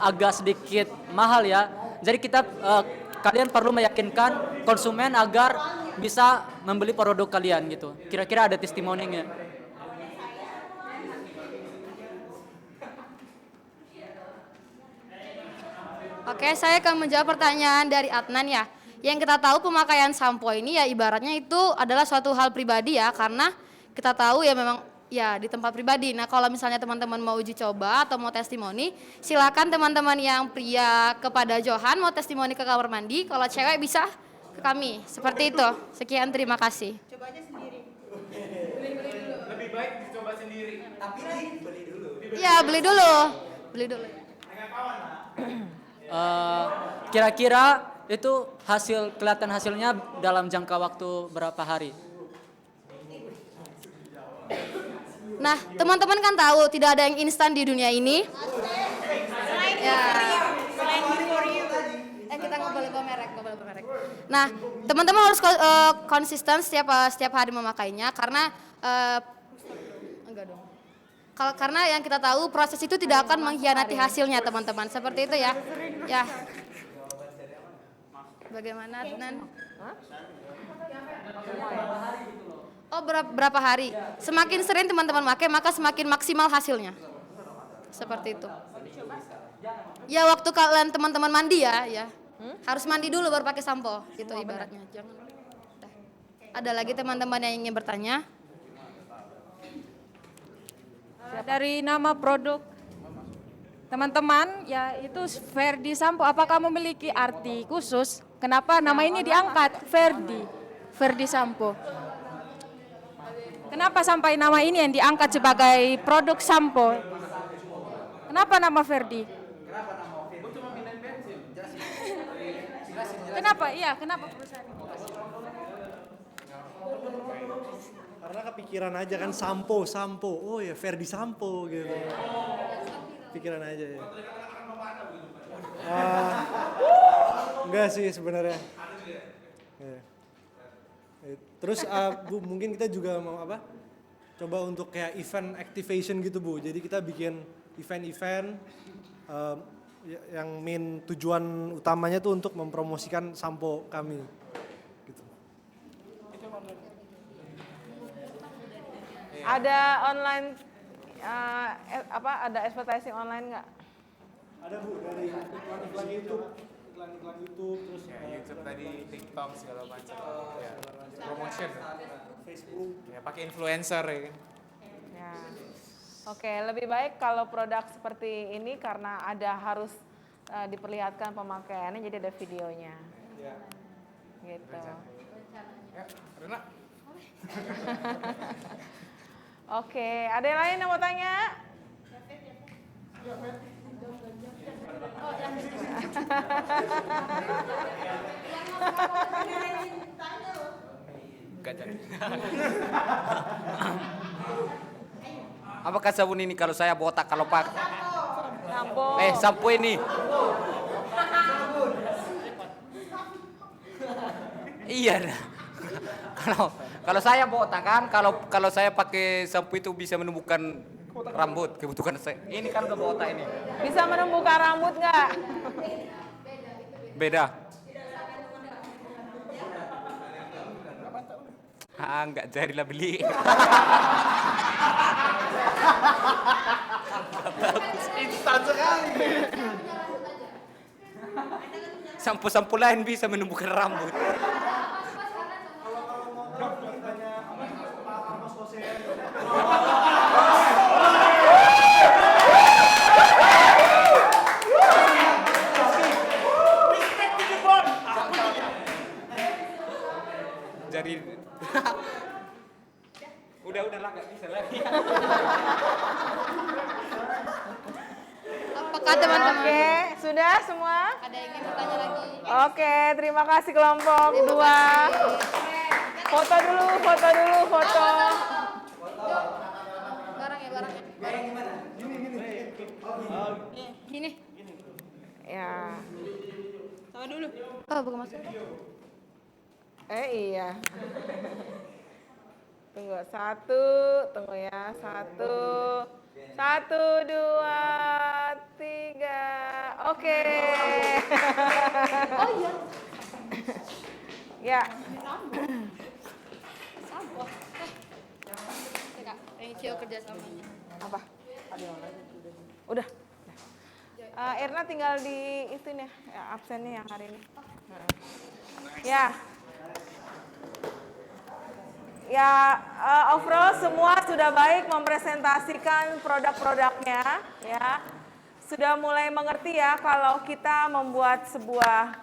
agak sedikit mahal ya. Jadi kalian perlu meyakinkan konsumen agar bisa membeli produk kalian gitu. Kira-kira ada testimoninya? Oke, saya akan menjawab pertanyaan dari Adnan ya. Yang kita tahu pemakaian sampo ini ya ibaratnya itu adalah suatu hal pribadi ya, karena kita tahu ya memang ya di tempat pribadi. Nah kalau misalnya teman-teman mau uji coba atau mau testimoni, silakan teman-teman yang pria kepada Johan mau testimoni ke kamar mandi, kalau cewek bisa ke kami. Seperti itu. Sekian, terima kasih. Coba aja sendiri. Lebih baik dicoba sendiri. Tapi beli dulu. Iya, beli dulu. Beli dulu. Kira-kira itu kelihatan hasilnya dalam jangka waktu berapa hari? Nah, teman-teman kan tahu tidak ada yang instan di dunia ini. Ya. Kita nggak boleh bawa merek, Nah, teman-teman harus konsisten setiap hari memakainya karena enggak dong. Karena yang kita tahu proses itu tidak akan mengkhianati hasilnya, teman-teman. Seperti itu ya. Ya. Bagaimana, Adnan? Oh, berapa hari? Semakin sering teman-teman pakai, maka semakin maksimal hasilnya. Seperti itu. Ya, waktu kalian teman-teman mandi ya. Harus mandi dulu baru pakai sampo, gitu ibaratnya. Jangan. Ada lagi teman-teman yang ingin bertanya? Dari nama produk teman-teman, ya itu Verdi Sampo. Apakah memiliki arti khusus? Kenapa nama ini diangkat Verdi Sampo? Kenapa sampai nama ini yang diangkat sebagai produk sampo? Kenapa nama Verdi? Kenapa? Iya, kenapa perusahaan ini? Karena kepikiran aja kan sampo. Oh ya Verdi Sampo gitu. Pikiran aja ya. Enggak sih sebenarnya. Ya. Terus Bu, mungkin kita juga mau coba untuk kayak event activation gitu Bu. Jadi kita bikin event-event yang main tujuan utamanya tuh untuk mempromosikan sampo kami. Gitu. Ada online ada advertising online nggak? Ada Bu, dari iklan YouTube, terus ya, YouTube tadi, TikTok segala macam. Ya, promotion. Facebook. Ya, pakai influencer ya kan. Ya. Oke, lebih baik kalau produk seperti ini karena ada harus diperlihatkan pemakaiannya, jadi ada videonya. Ya. Gitu. Ya, Rena. Oke, ada yang lain yang mau tanya? Apakah sabun ini kalau saya botak kalau pakai? Sampo. Sampo ini. Iya dah. Kalau saya botak kan, kalau saya pakai sampo itu bisa menumbuhkan rambut, kebutuhan saya. Ini kan udah botak ini. Bisa menumbuhkan rambut nggak? Beda. Enggak jadilah beli. Instan sekali. Sampo-sampo lain bisa menumbuhkan rambut. Jadi udah lah nggak bisa lagi. Apakah teman-teman? Oke, sudah semua? Ada yang ingin bertanya lagi? Oke, terima kasih kelompok 2. Foto dulu, foto. Barangnya. Gini. Ya. Sama dulu. Oh, bukan masuk. Iya. Tunggu, tunggu ya, 1, 2, 3, oke. Oh iya. Ya. Sampo. Kak, thank you kerjasamanya. Apa? Udah. Erna tinggal di itu nih, absennya yang hari ini. Ya. Overall semua sudah baik mempresentasikan produk-produknya, ya. Sudah mulai mengerti ya kalau kita membuat sebuah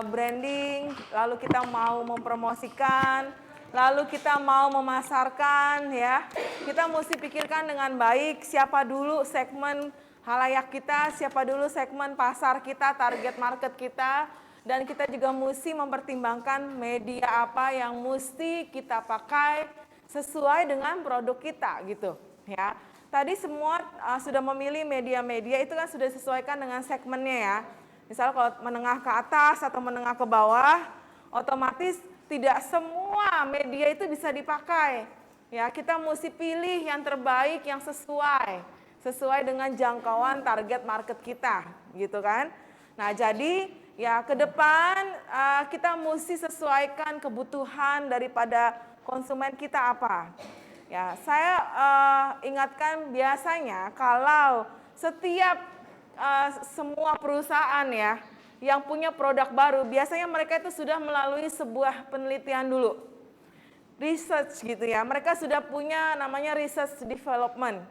branding, lalu kita mau mempromosikan, lalu kita mau memasarkan, ya. Kita mesti pikirkan dengan baik siapa dulu segmen halayak kita, siapa dulu segmen pasar kita, target market kita. Dan kita juga mesti mempertimbangkan media apa yang mesti kita pakai sesuai dengan produk kita gitu ya. Tadi semua sudah memilih media-media itu kan sudah disesuaikan dengan segmennya ya. Misal kalau menengah ke atas atau menengah ke bawah, otomatis tidak semua media itu bisa dipakai. Ya, kita mesti pilih yang terbaik yang sesuai dengan jangkauan target market kita gitu kan. Nah, jadi ya, ke depan kita mesti sesuaikan kebutuhan daripada konsumen kita apa. Ya, saya ingatkan biasanya kalau setiap semua perusahaan ya yang punya produk baru, biasanya mereka itu sudah melalui sebuah penelitian dulu. Research gitu ya, mereka sudah punya namanya research development.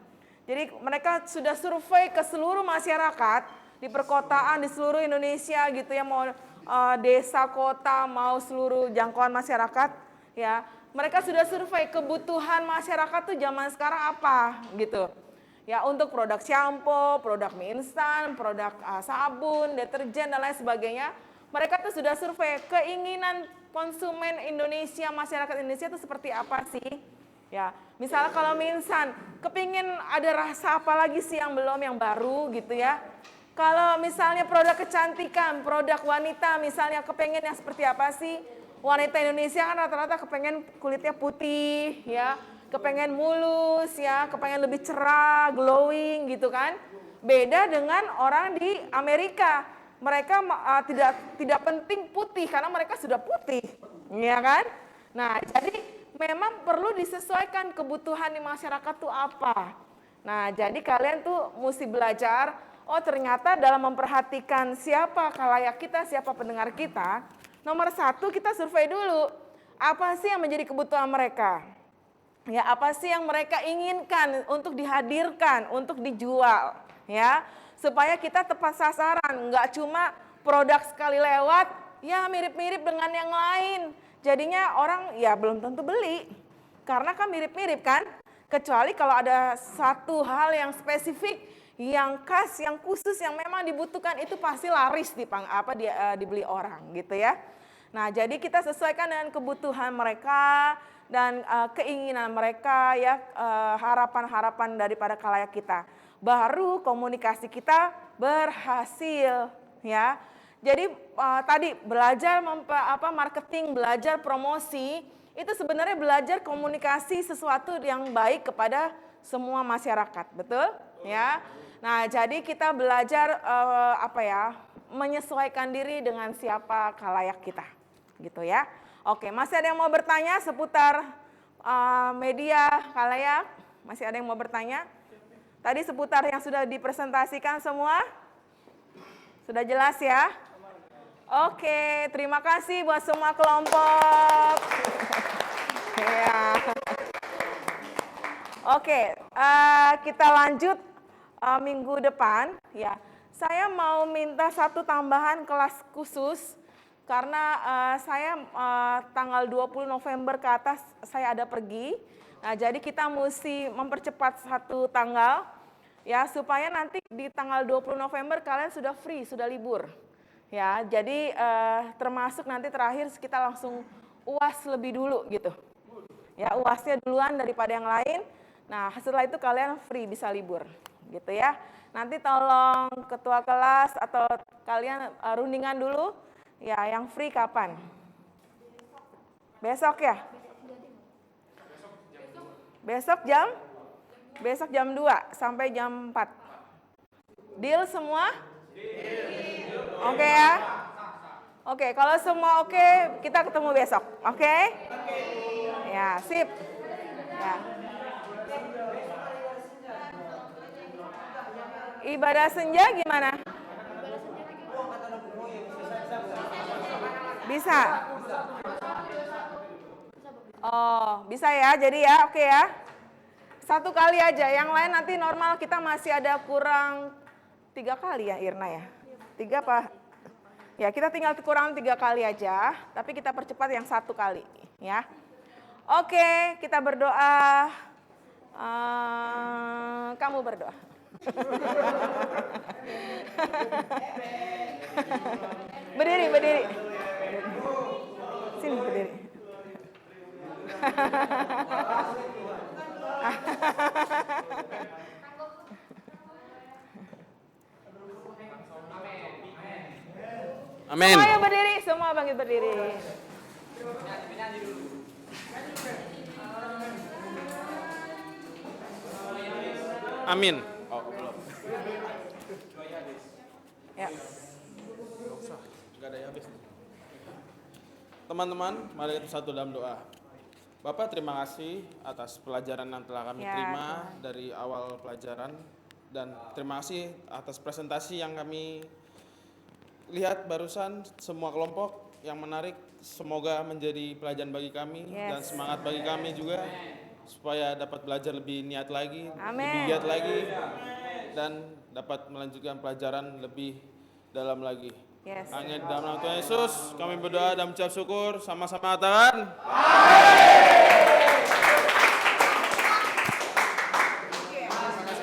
Jadi mereka sudah survei ke seluruh masyarakat, di perkotaan di seluruh Indonesia gitu ya, mau desa, kota, mau seluruh jangkauan masyarakat ya. Mereka sudah survei kebutuhan masyarakat tuh zaman sekarang apa gitu. Ya, untuk produk shampoo, produk mie instan, produk sabun, deterjen dan lain sebagainya. Mereka tuh sudah survei keinginan konsumen Indonesia, masyarakat Indonesia itu seperti apa sih? Ya, misalnya kalau mie instan, kepingin ada rasa apa lagi sih yang belum, yang baru gitu ya. Kalau misalnya produk kecantikan, produk wanita misalnya kepengen yang seperti apa sih? Wanita Indonesia kan rata-rata kepengen kulitnya putih ya, kepengen mulus ya, kepengen lebih cerah, glowing gitu kan. Beda dengan orang di Amerika. Mereka tidak penting putih karena mereka sudah putih, ya kan? Nah, jadi memang perlu disesuaikan kebutuhan di masyarakat tuh apa. Nah, jadi kalian tuh mesti belajar. Oh, ternyata dalam memperhatikan siapa khalayak kita, siapa pendengar kita, nomor 1 kita survei dulu. Apa sih yang menjadi kebutuhan mereka? Ya, apa sih yang mereka inginkan untuk dihadirkan, untuk dijual, ya. Supaya kita tepat sasaran, nggak cuma produk sekali lewat, ya mirip-mirip dengan yang lain. Jadinya orang ya belum tentu beli, karena kan mirip-mirip kan. Kecuali kalau ada satu hal yang spesifik, yang khas, yang khusus, yang memang dibutuhkan, itu pasti laris dibeli orang gitu ya. Nah, jadi kita sesuaikan dengan kebutuhan mereka dan keinginan mereka ya, harapan-harapan daripada khalayak kita. Baru komunikasi kita berhasil ya. Jadi tadi belajar marketing, belajar promosi, itu sebenarnya belajar komunikasi sesuatu yang baik kepada semua masyarakat, betul? Ya. Nah, jadi kita belajar menyesuaikan diri dengan siapa khalayak kita. Gitu ya. Oke, masih ada yang mau bertanya seputar media khalayak? Masih ada yang mau bertanya? Tadi seputar yang sudah dipresentasikan semua? Sudah jelas ya? Oke, terima kasih buat semua kelompok. Ya. Oke, kita lanjut minggu depan. Ya, saya mau minta satu tambahan kelas khusus karena saya tanggal 20 November ke atas saya ada pergi. Nah, jadi kita mesti mempercepat satu tanggal ya supaya nanti di tanggal 20 November kalian sudah free, sudah libur. Ya, jadi termasuk nanti terakhir kita langsung UAS lebih dulu gitu. Ya, UASnya duluan daripada yang lain. Nah, setelah itu kalian free bisa libur gitu ya. Nanti tolong ketua kelas atau kalian rundingan dulu. Ya, yang free kapan? Besok ya? Besok jam 2 sampai jam 4. Deal semua? Oke ya? Oke, kalau semua oke, kita ketemu besok. Oke? Ya, sip. Ya. Ibadah senja gimana? Bisa? Oh, bisa ya, jadi ya, oke ya. Satu kali aja, yang lain nanti normal kita masih ada kurang 3 kali ya Irna ya. 3 apa? Ya, kita tinggal kurang 3 kali aja, tapi kita percepat yang 1 kali ya. Oke, kita berdoa. Kamu berdoa. Berdiri. Sini berdiri. Amin. Semuanya berdiri, semua bangkit berdiri. Amin. Ya. Teman-teman, mari kita satu dalam doa. Bapak, terima kasih atas pelajaran yang telah kami terima dari awal pelajaran. Dan terima kasih atas presentasi yang kami lihat barusan, semua kelompok yang menarik. Semoga menjadi pelajaran bagi kami dan semangat bagi kami juga. Supaya dapat belajar lebih niat lagi, lebih giat lagi. Dan dapat melanjutkan pelajaran lebih dalam lagi. Hanya di dalam nama Tuhan Yesus kami berdoa dan mengucap syukur. Sama-sama katakan.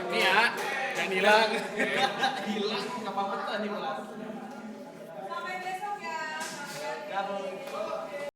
Ini ya, jangan hilang. Hilang, nggak apa-apa nih.